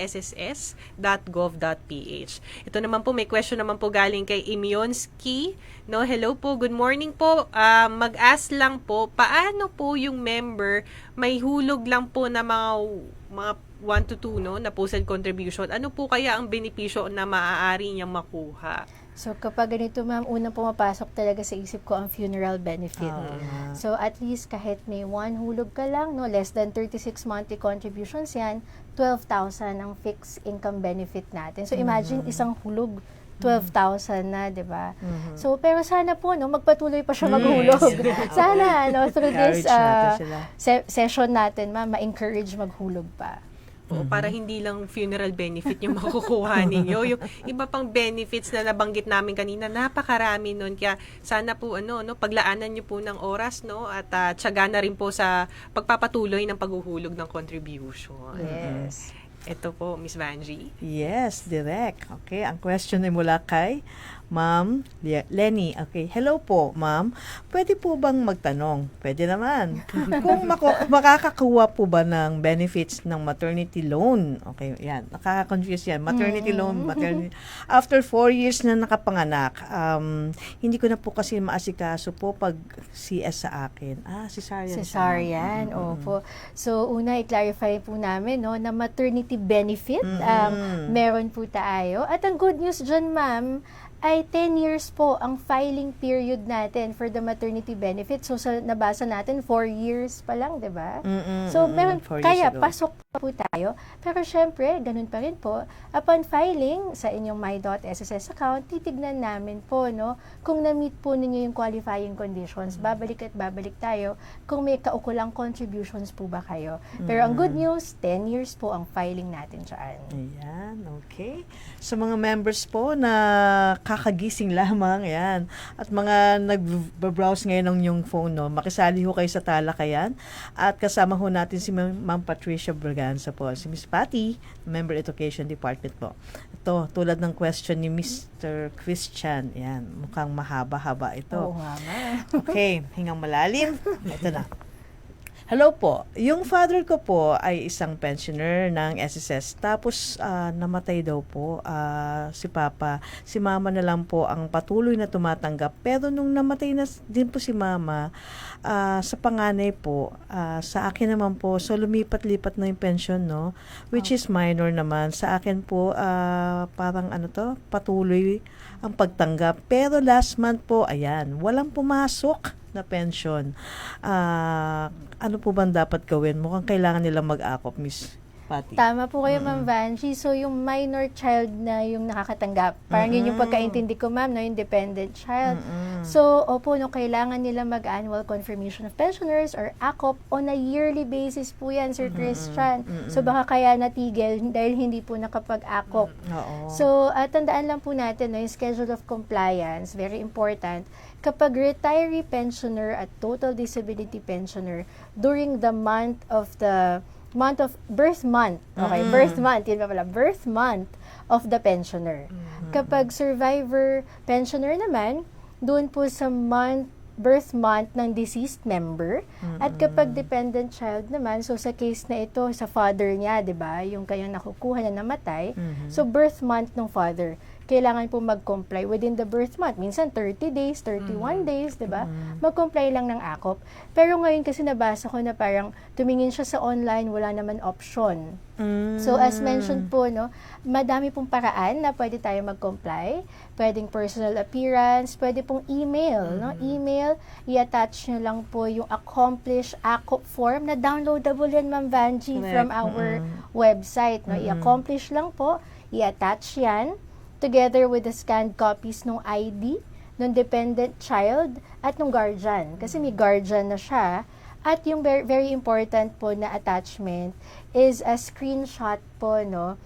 Ito naman po, may question naman po galing kay Imyonski. No, hello po, good morning po. Mag-ask lang po, paano po yung member customer may hulog lang po na mga 1 to 2 no, na posted contribution, ano po kaya ang benepisyo na maaari niyang makuha? So, kapag ganito, ma'am, unang pumapasok talaga sa isip ko ang funeral benefit. So, at least kahit may 1 hulog ka lang, no, less than 36 monthly contributions yan, 12,000 ang fixed income benefit natin. So, imagine isang hulog, 12,000 na, di ba? So, pero sana po, no, magpatuloy pa siya maghulog. Sana, no, through this Encourage natin sila. session natin, ma'am, ma-encourage maghulog pa. O para hindi lang funeral benefit yung makukuha ninyo, yung iba pang benefits na nabanggit namin kanina, napakarami nun. Kaya sana po paglaanan niyo po ng oras, no, at tiyaga na rin po sa pagpapatuloy ng paghuhulog ng contribution. Yes. Ito po, Miss Vanjie. Yes, direct. Okay, ang question ay mula kay Ma'am Lenny. Okay, hello po, Ma'am. Pwede po bang magtanong? Pwede naman. Kung makakakuha po ba ng benefits ng maternity loan? Okay, yan. Nakaka-confuse yan. Maternity loan, maternity. After 4 years na nakapanganak, hindi ko na po kasi maasikaso po pag CS sa akin. Cesarean. Cesarean, opo. So, una, i-clarify po namin, no, na maternity benefit, meron po tayo. At ang good news dyan, ma'am, ay 10 years po ang filing period natin for the maternity benefit. So, sa nabasa natin, 4 years pa lang, di ba? So, meron, 4 years kaya ago. pasok pa po tayo. Pero syempre, ganun pa rin po. Upon filing sa inyong my.sss account, titignan namin po, no, kung na-meet po ninyo yung qualifying conditions. Babalik at babalik tayo kung may kaukulang contributions po ba kayo. Pero ang good news, 10 years po ang filing natin dyan. Ayan, okay. Sa mga members po na kakagising lamang, yan. At mga nag-browse ngayon ng yung phone, no, makisali ho kayo sa talakayan. At kasama ho natin si Ma'am Patricia Braganza po, si Miss Patty, Member Education Department po. Ito, tulad ng question ni Mr. Christian, yan, mukhang mahaba-haba ito. Oo nga, ma'am. Okay, hingang malalim. Ito na. Hello po. Yung father ko po ay isang pensioner ng SSS. Tapos namatay daw po si Papa. Si Mama na lang po ang patuloy na tumatanggap. Pero nung namatay na din po si Mama, sa panganay po, sa akin naman po, so lumipat-lipat na yung pension, no? Which is minor naman. Sa akin po, parang patuloy ang pagtanggap. Pero last month po, ayan, walang pumasok na pension. Ano po bang dapat gawin? Mukhang kailangan nilang mag-akop, Miss Patty. Tama po kayo, Ma'am Vanjie. So, yung minor child na yung nakakatanggap, parang yun yung pagkaintindi ko, ma'am, no, yung dependent child. So, opo, no, kailangan nila mag-annual confirmation of pensioners or ACOP on a yearly basis po yan, Sir Christian. So, baka kaya natigil dahil hindi po nakapag-ACOP. Oo. So, tandaan lang po natin, no, yung schedule of compliance, very important. Kapag retiree pensioner at total disability pensioner during the birth month, okay, birth month, yun pa pala, birth month of the pensioner. Kapag survivor pensioner naman, doon po sa birth month ng deceased member. At kapag dependent child naman, so sa case na ito, sa father niya, di ba, yung kayong nakukuha na namatay, so birth month ng father, kailangan po mag-comply within the birth month. Minsan 30 days, 31 days, di ba? Mag-comply lang ng ACOP. Pero ngayon kasi nabasa ko na parang tumingin siya sa online, wala naman option. So as mentioned po, no, madami pong paraan na pwede tayo mag-comply. Pwedeng personal appearance, pwede pong email, no? Email, i-attach nyo lang po yung accomplished ACOP form na downloadable yan, Ma'am Vanjie, from our website, no? I-accomplish lang po, i-attach yan together with the scanned copies ng ID ng dependent child at ng guardian. Kasi may guardian na siya. At yung very important po na attachment is a screenshot po, no?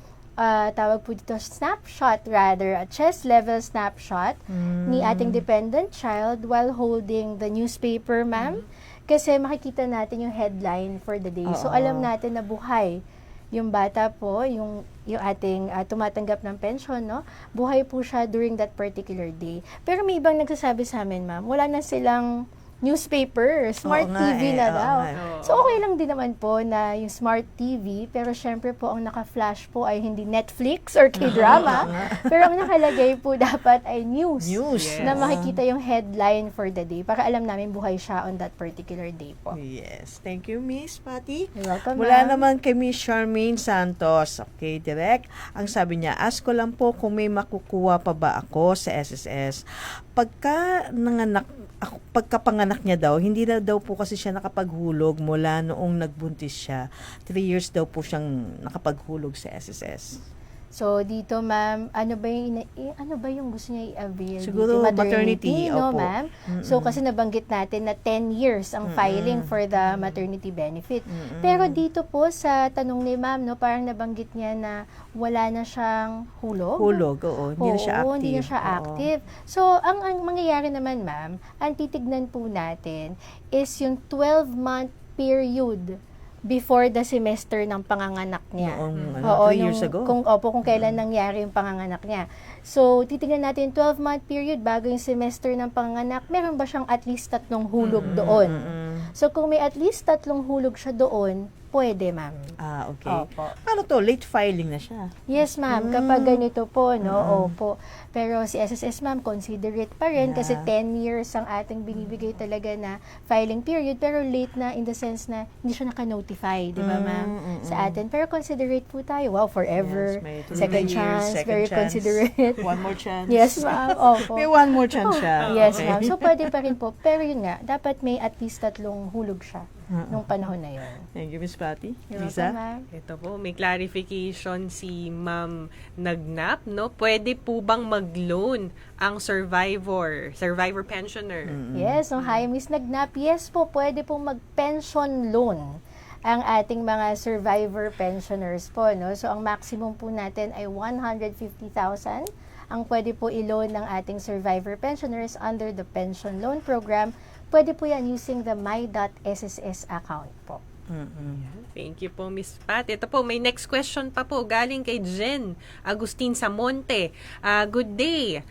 Tawag po dito, snapshot rather, a chest level snapshot ni ating dependent child while holding the newspaper, ma'am. Kasi makikita natin yung headline for the day. So, alam natin na buhay yung bata po, yung ating tumatanggap ng pension, no? Buhay po siya during that particular day. Pero may ibang nagsasabi sa amin, ma'am, wala na silang newspaper, smart Oo nga TV eh, na oo daw. nga eh. So, okay lang din naman po na yung smart TV, pero syempre po, ang naka-flash po ay hindi Netflix or K-drama, pero ang nakalagay po dapat ay news. News. Yes. Na makikita yung headline for the day para alam namin buhay siya on that particular day po. Yes. Thank you, Miss Patty. You're welcome, Mula ma'am. naman kay Miss Charmaine Santos. Okay, direct. Ang sabi niya, ask ko lang po kung may makukuha pa ba ako sa SSS. Pagkapanganak niya daw, hindi na daw po kasi siya nakapaghulog mula noong nagbuntis siya. 3 years daw po siyang nakapaghulog sa SSS. So, dito, ma'am, ano ba yung gusto niya i-avail? Siguro dito? maternity, no, opo. ma'am? So, kasi nabanggit natin na 10 years ang filing for the maternity benefit. Pero dito po, sa tanong ni ma'am, no, parang nabanggit niya na wala na siyang hulog. Hulog, oo. Hindi na siya active. Oo, hindi na siya Oo. active. So, ang mangyayari naman, ma'am, ang titignan po natin is yung 12-month period before the semester ng panganganak niya. Noong 3 years ago. Kung kailan nangyari yung panganganak niya. So, titignan natin 12-month period bago yung semester ng panganganak, meron ba siyang at least 3 hulog doon? So, kung may at least 3 hulog siya doon, pwede, ma'am. Ah, okay. Opo. Paano to? Late filing na siya. Yes, ma'am. Kapag ganito po, no? Opo. Pero si SSS, ma'am, considerate pa rin kasi 10 years ang ating binibigay talaga na filing period. Pero late na in the sense na hindi siya naka-notify, di ba, ma'am? Sa atin. Pero considerate po tayo. Wow, forever. Yes, may 2 second years, chance. second Very chance. considerate. One more chance. Yes, ma'am. Opo. May one more chance siya. Yes, Okay. ma'am. So, pwede pa rin po. Pero yun nga, dapat may at least 3 hulog siya nung panahon na yun. Thank you, Miss Patty. You're Lisa? welcome, ma'am. Ito po, may clarification si Ma'am Nagnap, no? Pwede po bang mag-loan ang survivor pensioner? Yes, so hi Miss Nagnap. Yes po, pwede pong mag-pension loan ang ating mga survivor pensioners po, no? So ang maximum po natin ay 150,000 ang pwede po i-loan ng ating survivor pensioners under the pension loan program. Pwede po yan using the my.sss account po. Thank you po, Miss Pat. Ito po, may next question pa po galing kay Jen Agustin Samonte. Good day.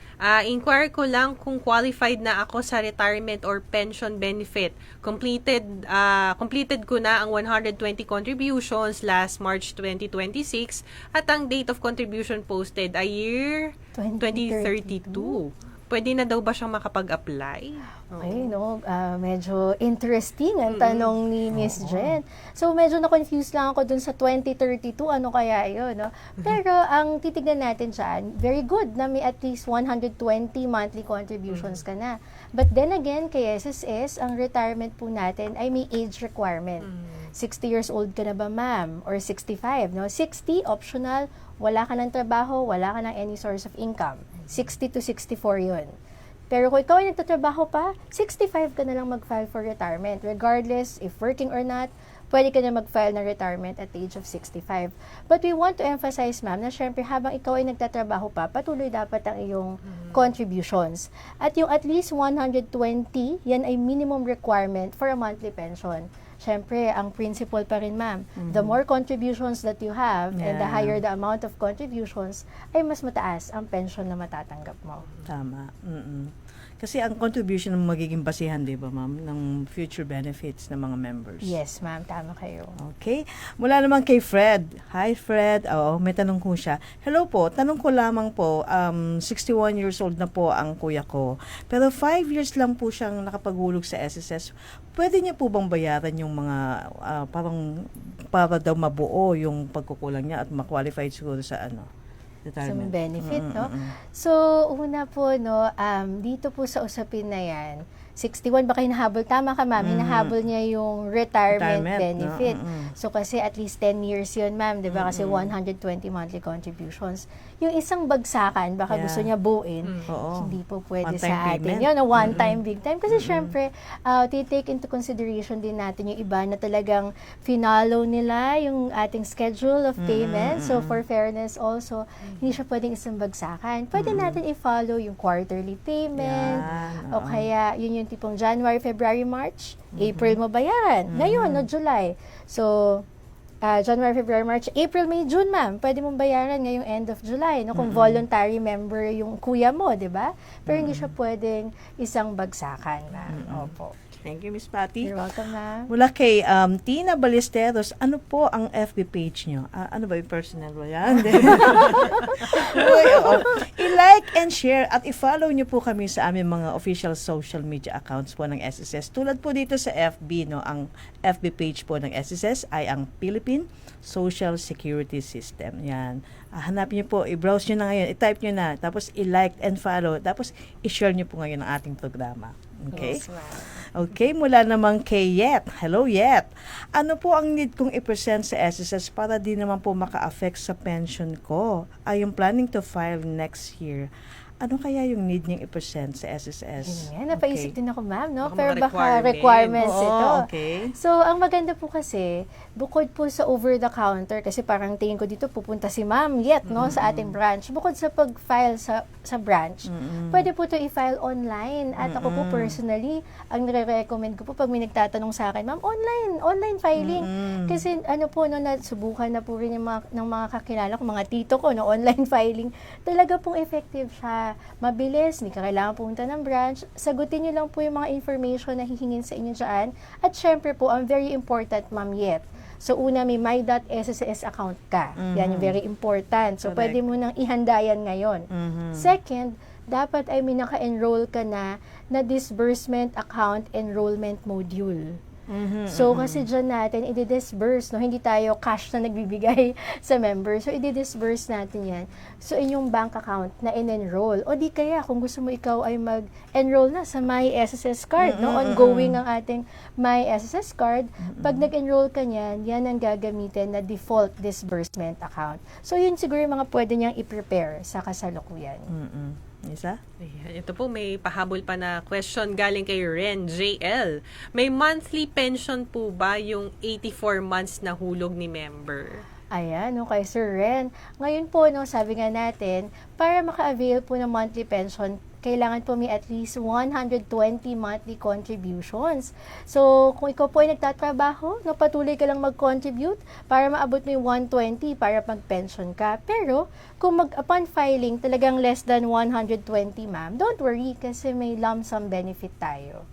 Inquire ko lang kung qualified na ako sa retirement or pension benefit. Completed ko na ang 120 contributions last March 2026 at ang date of contribution posted ay year 2032. Pwede na daw ba siyang makapag-apply? Okay, no, medyo interesting ang tanong ni Miss Jen. So, medyo na-confuse lang ako dun sa 2032, ano kaya yun, no? Pero, ang titignan natin dyan, very good na may at least 120 monthly contributions ka na. But then again, kay SSS, ang retirement po natin ay may age requirement. 60 years old ka na ba, ma'am? Or 65, no? 60, optional, wala ka ng trabaho, wala ka ng any source of income. 60 to 64 yun. Pero kung ikaw ay nagtatrabaho pa, 65 ka na lang mag-file for retirement. Regardless if working or not, pwede ka na mag-file ng retirement at the age of 65. But we want to emphasize, ma'am, na syempre habang ikaw ay nagtatrabaho pa, patuloy dapat ang iyong contributions. At yung at least 120, yan ay minimum requirement for a monthly pension. Syempre, ang principle pa rin, ma'am, the more contributions that you have and the higher the amount of contributions, ay mas mataas ang pension na matatanggap mo. Tama. Kasi ang contribution ng magiging basihan, di ba, ma'am, ng future benefits ng mga members. Yes, ma'am, tama kayo. Okay. Mula naman kay Fred. Hi, Fred. Oo, may tanong ko siya. Hello po, tanong ko lamang po, 61 years old na po ang kuya ko. Pero 5 years lang po siyang nakapaghulog sa SSS. Pwede niya po bang bayaran yung mga, parang, para daw mabuo yung pagkukulang niya at ma-qualify siguro sa retirement? Some benefit, no? So, una po, no, dito po sa usapin na yan, 61, baka hinahabol, tama ka, ma'am, hinahabol niya yung retirement benefit. So, kasi at least 10 years yun, ma'am, di ba? Kasi 120 monthly contributions. Yung isang bagsakan, baka gusto niya buuin, hindi po pwede One-time sa atin. payment? Yun, one time, big time. Kasi syempre, take into consideration din natin yung iba na talagang finalo nila yung ating schedule of payment. So, for fairness also, hindi siya pwedeng isang bagsakan. Pwede natin i-follow yung quarterly payment, o kaya yun yung tipong January, February, March, April mo bayaran. Ngayon, no, July. So, January, February, March, April, May, June, ma'am. Pwede mong bayaran ngayong end of July, no? Kung voluntary member yung kuya mo, di ba? Pero hindi siya pwedeng isang bagsakan, ma'am. Opo. Thank you, Miss Patty. You're welcome, ma'am. Mula kay Tina Ballesteros, ano po ang FB page nyo? Ano ba yung personal ba yan? Uy, oo. I-like and share at i-follow nyo po kami sa aming mga official social media accounts po ng SSS. Tulad po dito sa FB, no, ang FB page po ng SSS ay ang Philippine Social Security System. Yan. Hanapin nyo po, i-browse nyo na ngayon, i-type nyo na, tapos i-like and follow, tapos i-share nyo po ngayon ang ating programa. Okay? Yes, ma'am. Okay, mula naman kay Yet. Hello, Yet. Ano po ang need kong i-present sa SSS para di naman po maka-affect sa pension ko? I am planning to file next year. Ano kaya yung need niyang i-present sa SSS? Yun nga, napaisip din ako, ma'am, no? Baka Pero mga baka requirements. requirements Oo, ito. okay. So, ang maganda po kasi, bukod po sa over-the-counter, kasi parang tingin ko dito, pupunta si ma'am yet, no, sa ating branch. Bukod sa pag-file sa branch, pwede po ito i-file online. At ako po personally, ang nire-recommend ko po pag may nagtatanong sa akin, ma'am, online filing. Kasi ano po, no, nasubukan na po rin yung ng mga kakilala ko, mga tito ko, no, online filing. Talaga pong effective siya. Mabilis, hindi ka kailangan pumunta ng branch. Sagutin niyo lang po yung mga information na hihingin sa inyo dyan. At syempre po, ang very important, ma'am, yet. So, una, may my.sss account ka. Yan yung very important. So, Correct. pwede mo nang ihanda yan ngayon. Second, dapat ay may naka-enroll ka na disbursement account enrollment module. So, kasi dyan natin, i-disburse, no? Hindi tayo cash na nagbibigay sa member. So, i-disburse natin yan. So, inyong bank account na in-enroll. O di kaya, kung gusto mo ikaw ay mag-enroll na sa My SSS card, no? Ongoing ang ating My SSS card. Pag nag-enroll ka niyan, yan ang gagamitin na default disbursement account. So, yun siguro yung mga pwede niyang i-prepare sa kasalukuyan. Isa? Ayan, ito po, may pahabol pa na question galing kay Ren JL. May monthly pension po ba yung 84 months na hulog ni member? Ayan, okay, Sir Ren. Ngayon po, no, sabi nga natin, para maka-avail po ng monthly pension, kailangan po may at least 120 monthly contributions. So, kung ikaw po ay nagtatrabaho, no, patuloy ka lang mag-contribute para maabot mo yung 120 para mag-pension ka. Pero, kung upon filing, talagang less than 120, ma'am, don't worry kasi may lump sum benefit tayo.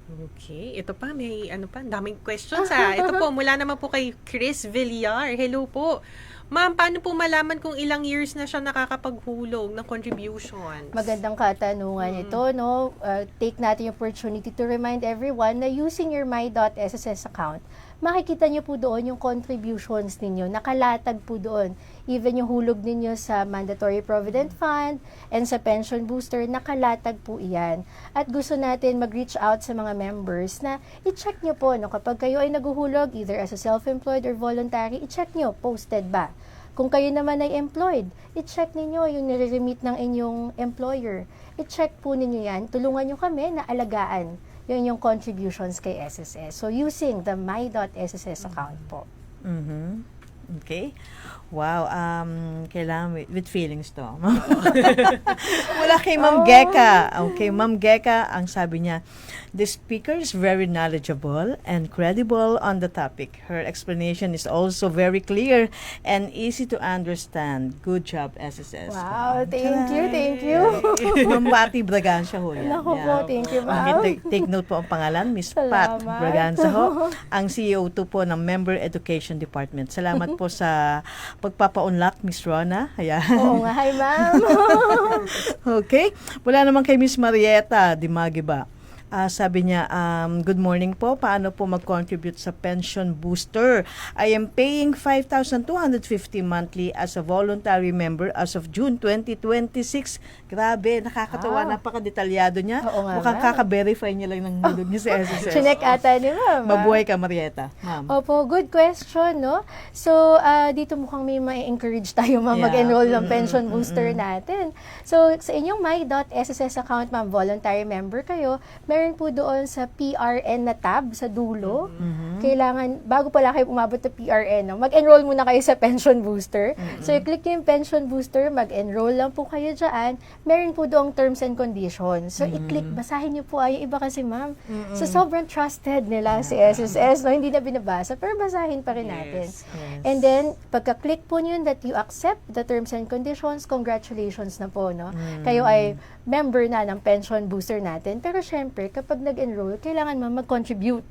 Okay, ito pa, may ano pa, daming questions ha. Ito po, mula naman po kay Chris Villar. Hello po. Ma'am, paano po malaman kung ilang years na siya nakakapaghulog ng contributions? Magandang katanungan ito, no? Take natin yung opportunity to remind everyone na using your my.sss account, makikita nyo po doon yung contributions ninyo. Nakalatag po doon. Even yung hulog ninyo sa Mandatory Provident Fund and sa Pension Booster, nakalatag po iyan. At gusto natin mag-reach out sa mga members na i-check nyo po, no? Kapag kayo ay naguhulog, either as a self-employed or voluntary, i-check nyo, posted ba? Kung kayo naman ay employed, i-check ninyo yung nire-remit ng inyong employer. I-check po ninyo yan. Tulungan nyo kami na alagaan yung contributions kay SSS. So, using the my.sss account po. Okay. Wow, kailangan with feelings to. Wala kay Ma'am Geka. Okay, Ma'am Geka, ang sabi niya, the speaker is very knowledgeable and credible on the topic. Her explanation is also very clear and easy to understand. Good job, SSS. Wow, thank you. Ma'am Patty Braganza ho yan. Naku po, thank you, ma'am. Okay, take note po ang pangalan, Miss Pat Salamat. Braganza ho, ang CEO2 po ng Member Education Department. Salamat po sa pagpapaunlak, Miss Rona. Ayan. Oo nga, hi ma'am. Okay. Wala naman kay Miss Marieta Dimagiba. Sabi niya, good morning po. Paano po mag-contribute sa pension booster? I am paying 5,250 monthly as a voluntary member as of June 2026. Grabe, nakakatawa. Wow. Napaka-detalyado niya. Oo nga, Mukhang ma'am. kaka-verify niya lang ng hulog niya sa SSS. Chinek ata ni ma'am. Mabuhay ka, Marieta. Ma'am. Opo, good question, no? So, dito mukhang may ma-encourage tayo, ma'am, Yeah. mag-enroll ng pension booster natin. So, sa inyong my.sss account, ma'am, voluntary member kayo, meron po doon sa PRN na tab sa dulo. kailangan, bago pala kayo umabot na PRN, no, mag-enroll muna kayo sa pension booster. So, i-click nyo yung pension booster, mag-enroll lang po kayo dyan. Meron po doong terms and conditions. So, i-click, basahin nyo po. Ay, iba kasi, ma'am. So, sobrang trusted nila si SSS, no? Hindi na binabasa, pero basahin pa rin natin. And then, pagka-click po nyo that you accept the terms and conditions, congratulations na po, no? Kayo ay member na ng pension booster natin. Pero syempre, kapag nag-enroll, kailangan mag-contribute.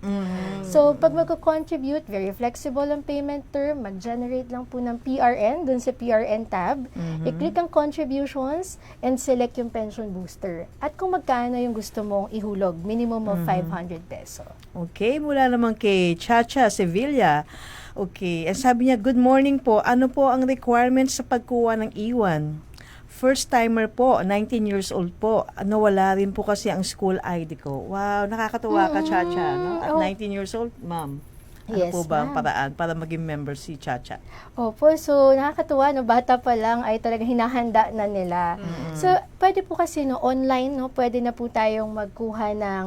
So, pag mag-contribute, very flexible ang payment term, mag-generate lang po ng PRN, dun sa PRN tab, i-click ang contributions, and select yung pension booster. At kung magkano yung gusto mong ihulog, minimum of 500 peso. Okay, mula naman kay Chacha Sevilla. Okay, and sabi niya, good morning po. Ano po ang requirements sa pagkuha ng iwan? First timer po, 19 years old po. Nawala rin po kasi ang school ID ko. Wow, nakakatuwa ka, Chacha. No? At 19 years old, ma'am. Ano Yes, po ba ang ma'am. paraan para maging member si Chacha? Opo, so nakakatuwa, no, bata pa lang ay talagang hinahanda na nila. So, pwede po kasi no, online, no, pwede na po tayong magkuha ng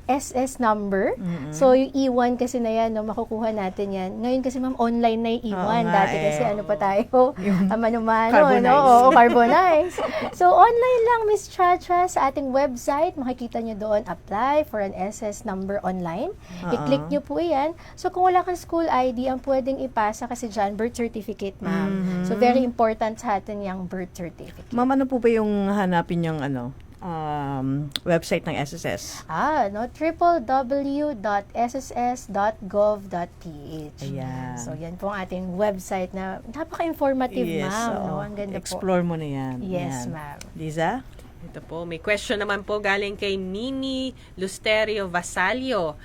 SS number. So, yung E1 kasi na yan, no, makukuha natin yan. Ngayon kasi, ma'am, online na yung E1. Oo nga, Dati kasi ano pa tayo, mano-mano, Carbonize. no? Oo, carbonize. So, online lang, Miss Chacha, sa ating website, makikita nyo doon, apply for an SS number online. I-click nyo po yan. So, kung wala kang school ID, ang pwedeng ipasa kasi dyan, birth certificate, ma'am. So, very important sa atin yung birth certificate. Ma'am, ano po ba yung hanapin yung website ng SSS? No, www.sss.gov.ph. Ayan. So, yan po ang ating website na napaka-informative, ma'am. oo. No? Ang ganda Explore mo na yan. Yes, Yan. ma'am. Liza? Ito po, may question naman po galing kay Mimi Lusterio Vasalio.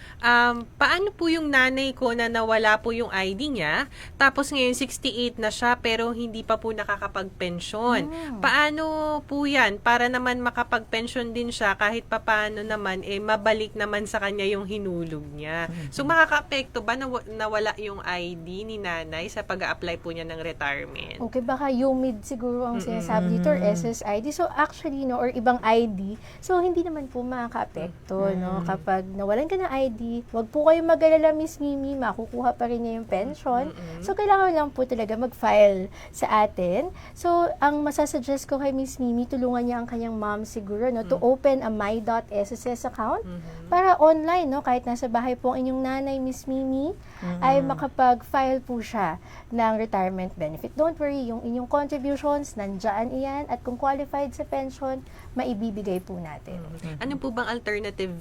Paano po yung nanay ko na nawala po yung ID niya, tapos ngayon 68 na siya pero hindi pa po nakakapag-pensyon? Paano po yan? Para naman makapag-pensyon din siya kahit papaano naman, mabalik naman sa kanya yung hinulog niya. So makaka-apekto ba na nawala yung ID ni nanay sa pag-a-apply po niya ng retirement? Okay, baka UMID siguro ang sinasabi dito or SSID. So, actually, no, or ibang ID. So, hindi naman po makaka-apekto, no? Kapag nawalan ka ng ID, wag po kayo mag-alala, Miss Mimi, makukuha pa rin niya yung pension. So, kailangan lang po talaga mag-file sa atin. So, ang masasuggest ko kay Miss Mimi, tulungan niya ang kanyang mom siguro, no, to open a my.sss account para online, no, kahit nasa bahay po ang inyong nanay, Miss Mimi, ay makapag-file po siya ng retirement benefit. Don't worry, yung inyong contributions, nandyan iyan, at kung qualified sa pension, maibibigay po natin. Ano po bang alternative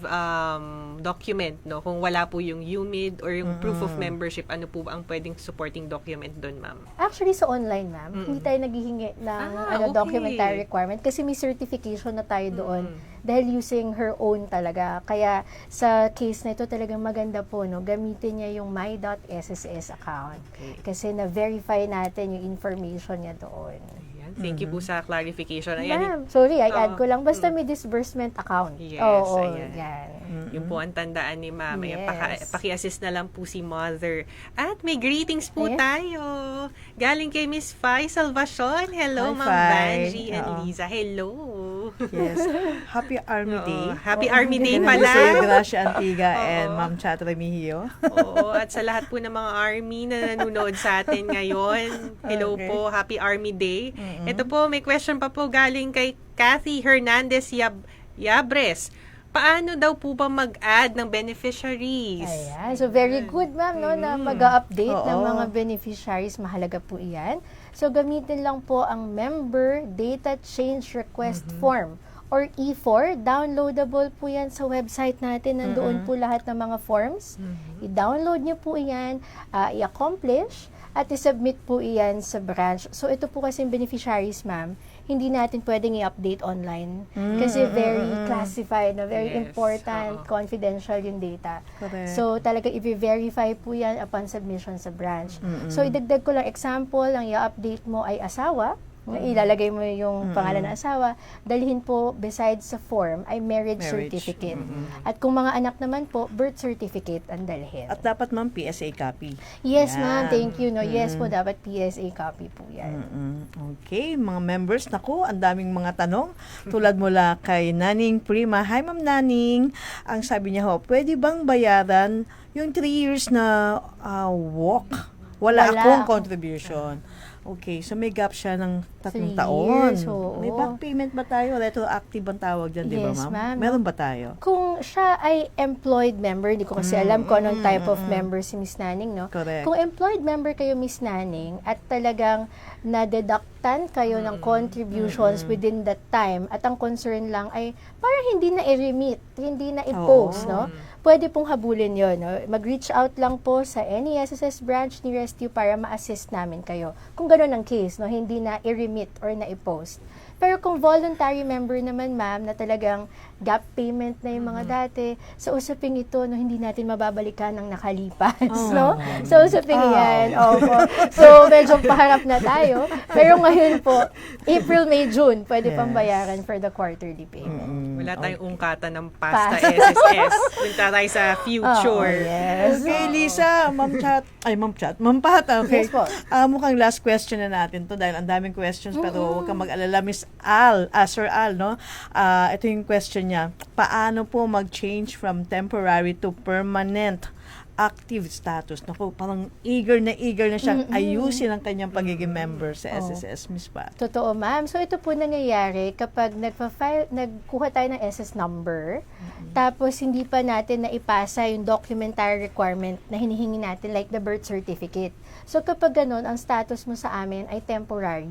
document, no? Kung wala po yung UMID or yung proof of membership, ano po ba ang pwedeng supporting document doon, ma'am? Actually, sa online, ma'am, hindi tayo naghihingi ng okay. documentary requirement kasi may certification na tayo doon dahil using her own talaga. Kaya sa case na ito talagang maganda po, no, gamitin niya yung my.sss account kasi na-verify natin yung information niya doon. Thank you po sa clarification. Ayan, Ma'am, sorry, I add ko lang. Basta may disbursement account. Yes, Oo, ayan. yan. Yung po ang tandaan ni Ma'am. Ayan, Yes. paki-assist na lang po si Mother. At may greetings po Ayan. tayo. Galing kay Miss Fai Salvacion. Hello, Hi, Ma'am Fai. Vanji and Oo. Liza. Hello. Yes. Happy Army Day. Happy Army Day Ganun pala. sa Gracia Antiga and Ma'am Chat Remigio. Oo, at sa lahat po ng mga Army na nanonood sa atin ngayon, hello Okay. po, Happy Army Day. Ito po, may question pa po galing kay Kathy Hernandez Yabres. Paano daw po ba mag-add ng beneficiaries? Ayan. So, very good, ma'am, no, na mag-update ng Oo. mga beneficiaries. Mahalaga po iyan. So, gamitin lang po ang Member Data Change Request Form or E4. Downloadable po yan sa website natin. Nandoon po lahat ng mga forms. I-download niyo po iyan, i-accomplish, at i-submit po iyan sa branch. So, ito po kasi beneficiaries, ma'am, hindi natin pwedeng i-update online kasi very classified, no? Very Yes, important, oo. confidential yung data. Correct. So, talaga i-verify po yan upon submission sa branch. So, idagdag ko lang example, ang i-update mo ay asawa, ilalagay mo yung pangalan ng asawa, dalhin po besides sa form ay marriage certificate. At kung mga anak naman po, birth certificate ang dalhin. At dapat ma'am, PSA copy. Yes, Yan. ma'am. Thank you. No? Yes po, dapat PSA copy po yan. Okay, mga members, naku, ang daming mga tanong. Tulad mula kay Naning Prima. Hi, Ma'am Naning. Ang sabi niya ho, pwede bang bayaran yung 3 years na walk? Wala akong contribution. Okay, so may gap siya ng 3 3 taon. years, oo. May back payment ba tayo? Retroactive ang tawag dyan, di ba, Yes, ma'am? ma'am. Meron ba tayo? Kung siya ay employed member, hindi ko kasi alam kung anong type of member si Miss Naning, no? Correct. Kung employed member kayo, Miss Naning, at talagang na-deductan kayo ng contributions within that time, at ang concern lang ay parang hindi na i-remit, hindi na i-post, Oo. no? Pwede pong habulin yon, no? Mag-reach out lang po sa any SSS branch nearest you para ma-assist namin kayo. Kung gano'n ang case, no? Hindi na i-remit or na i-post. Pero kung voluntary member naman, ma'am, na talagang gap payment na yung mga dati, sa usaping ito, no, hindi natin mababalikan ng nakalipas, no? Sa usaping yan. Opo. So, medyo paharap na tayo. Pero ngayon po, April, May, June, pwede pang bayaran for the quarterly payment. Wala tayong ungkatan ng pasta SSS. Punta tayo sa future. Yes. Okay, Lisa, Ma'am Pat, okay. Yes po. Mukhang last question na natin to dahil ang daming questions pero huwag kang mag-alala, Miss Sir Al, no? Ito yung question niya. Paano po mag-change from temporary to permanent active status? Naku, parang eager na siyang ayusin ang kanyang pagiging member sa SSS, Miss Pat. Totoo, ma'am. So, ito po nangyayari kapag nagkuha tayo ng SS number, tapos hindi pa natin naipasa yung documentary requirement na hinihingi natin, like the birth certificate. So, kapag ganun, ang status mo sa amin ay temporary.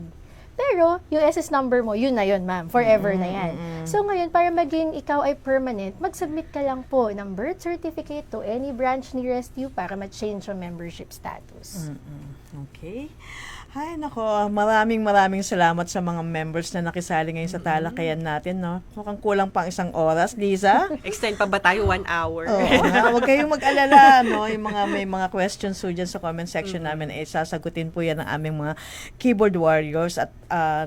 Pero, yung SS number mo, yun na yun, ma'am. Forever na yan. So, ngayon, para maging ikaw ay permanent, mag-submit ka lang po ng birth certificate to any branch nearest you para ma-change yung membership status. Okay. Ay, nako, maraming salamat sa mga members na nakisali ngayon sa talakayan natin, no? Mukhang kulang pang 1 oras, Lisa. Extend pa ba tayo 1 hour? Oo nga, huwag kayong mag-alala, no? Yung may mga questions po dyan sa comment section namin, sasagutin po yan ng aming mga keyboard warriors at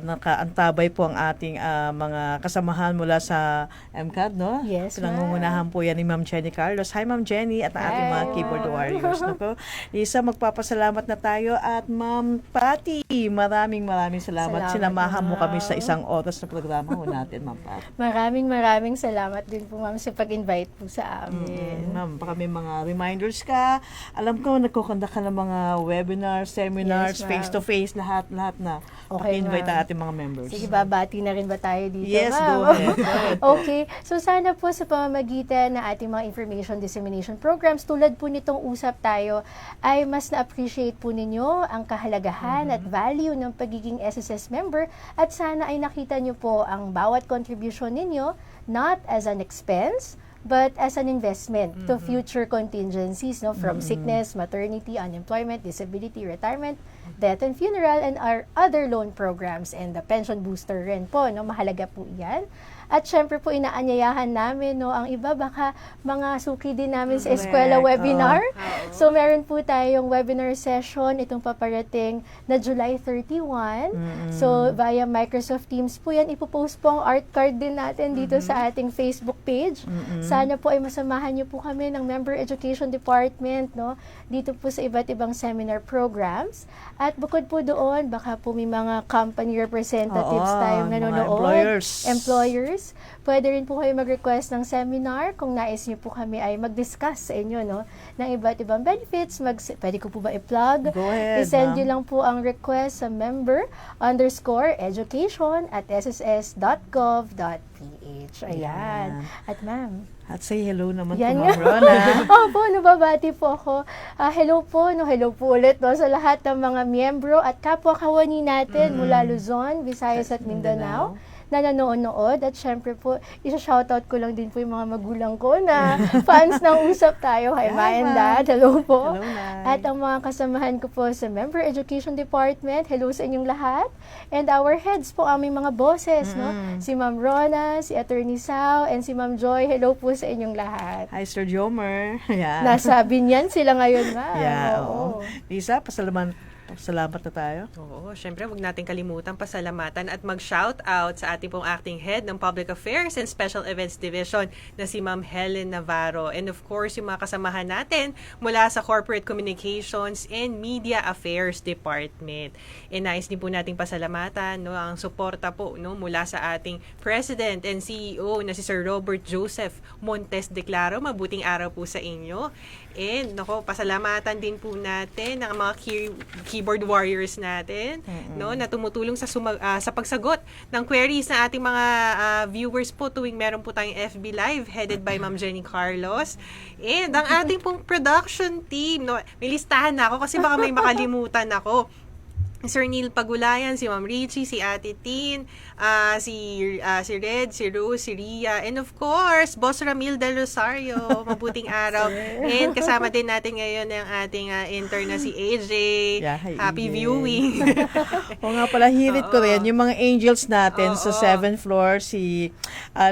nakaantabay po ang ating mga kasamahan mula sa MCAD, no? Yes, ma'am. Pinangungunahan po yan ni Ma'am Jenny Carlos. Hi, Ma'am Jenny, at ang ating mga keyboard warriors, no? Lisa, magpapasalamat na tayo at Ma'am Pati, maraming salamat. Sinamahan mo kami sa 1 oras na programa ho natin, Ma'am Pat. Maraming salamat din po, ma'am, sa pag-invite po sa amin. Ma'am, baka may mga reminders ka. Alam ko, nagkukondak ka ng mga webinars, seminars, Yes, ma'am. face-to-face, lahat na. Okay, Paki-invite ma'am. ang ating mga members. Sige, babati na rin ba tayo dito, Yes, ma'am? go ahead. Okay. So, sana po sa pamamagitan ng ating mga information dissemination programs, tulad po nitong usap tayo, ay mas na-appreciate po ninyo ang kahalagahan at value ng pagiging SSS member at sana ay nakita nyo po ang bawat contribution ninyo not as an expense, but as an investment to future contingencies, no, from sickness, maternity, unemployment, disability, retirement, death and funeral, and our other loan programs and the pension booster rin po, no, mahalaga po yan. At syempre po, inaanyayahan namin, no, ang iba baka mga suki din namin sa eskwela Correct. webinar. So, meron po tayong webinar session itong paparating na July 31. So, via Microsoft Teams po yan. Ipopost po ang art card din natin dito sa ating Facebook page. Sana po ay masamahan niyo po kami ng Member Education Department, no, dito po sa iba't ibang seminar programs. At bukod po doon, baka po may mga company representatives Oo, tayong mga nanonood. employers. Pwede rin po kayo mag-request ng seminar kung nais niyo po kami ay mag-discuss sa inyo, no, ng iba't ibang benefits. Pwede ko po ba i-plug? Go ahead, I-send ma'am. nyo lang po ang request sa member_education@sss.gov.ph. Ayan. At ma'am, At say hello naman to yan Ma'am nga. Rona. Opo, nababati po ako. Hello po ulit, no, sa lahat ng mga miyembro at kapwa kawani natin mula Luzon, Visayas at Mindanao na nanonood. At syempre po, isa-shoutout ko lang din po yung mga magulang ko na fans ng Usap Tayo. Hi, Ma and Dad. Hello po. Hello, Nay. At ang mga kasamahan ko po sa Member Education Department, hello sa inyong lahat. And our heads po, aming mga bosses, no? Si Ma'am Rona, si Attorney Sao, and si Ma'am Joy. Hello po sa inyong lahat. Hi, Sir Jomer. Yeah. Nasa Binyan sila ngayon, ma'am. Yeah, Oo. oo. Lisa, Salamat na tayo. Oo, syempre wag natin kalimutan pasalamatan at mag-shout out sa ating pong acting head ng Public Affairs and Special Events Division na si Ma'am Helen Navarro. And of course, yung mga kasamahan natin mula sa Corporate Communications and Media Affairs Department. E nais din po nating pasalamatan ang suporta po mula sa ating President and CEO na si Sir Robert Joseph Montes Declaro. Mabuting araw po sa inyo. And pasalamatan din po natin ang mga keyboard warriors natin na tumutulong sa pagsagot ng queries ng ating mga viewers po tuwing meron po tayong FB Live headed by Ma'am Jenny Carlos. And ang ating pong production team, may listahan na ako kasi baka may makalimutan ako. Sir Neil Pagulayan, si Ma'am Richie, si Ate Tin, si Red, si Rose, si Ria, and of course, Boss Ramil Del Rosario. Mabuting araw. And kasama din natin ngayon ang ating intern na si AJ. Yeah, hi, Happy AJ. viewing. O nga pala, hirit ko rin, yung mga angels natin sa 7th floor, si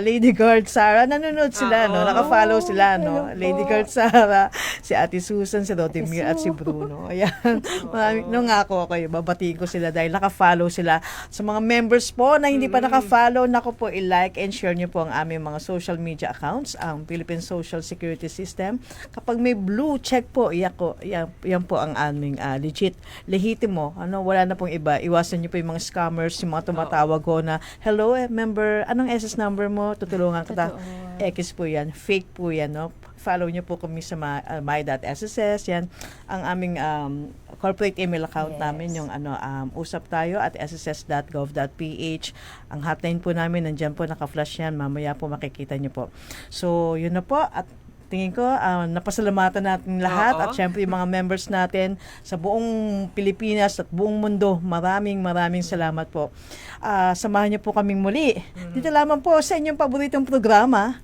Lady Guard Sara, nanonood sila, nakafollow sila, Lady Guard Sara, si Ate Susan, si Rodimir, at si Bruno. Ayan, nung ako kayo, babatiin ko sila dahil nakafollow sila. Sa mga members po na hindi pa nakafollow, nako po, i-like and share nyo po ang aming mga social media accounts, ang Philippine Social Security System. Kapag may blue check po, yan po ang aming legit, lehitimo. Wala na pong iba. Iwasan nyo po yung mga scammers, yung mga tumatawag ko na, hello, member, anong SS number mo? Tutulungan kita. X po yan. Fake po yan, Follow nyo po kami sa my.sss. Yan ang aming corporate email account namin, yung usap tayo at sss.gov.ph. Ang hotline po namin, nandyan po, naka-flash yan. Mamaya po makikita nyo po. So, yun na po. At tingin ko, napasalamatan natin lahat at syempre yung mga members natin sa buong Pilipinas at buong mundo. Maraming salamat po. Samahan niyo po kaming muli. Dito lamang po sa inyong paboritong programa.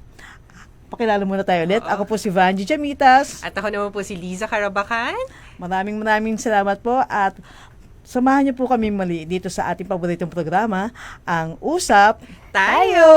Pakilala muna tayo ulit. Ako po si Vanji Jamitas. At ako naman po si Liza Carabacan. Maraming salamat po at samahan niyo po kami muli dito sa ating paboritong programa, ang Usap Tayo!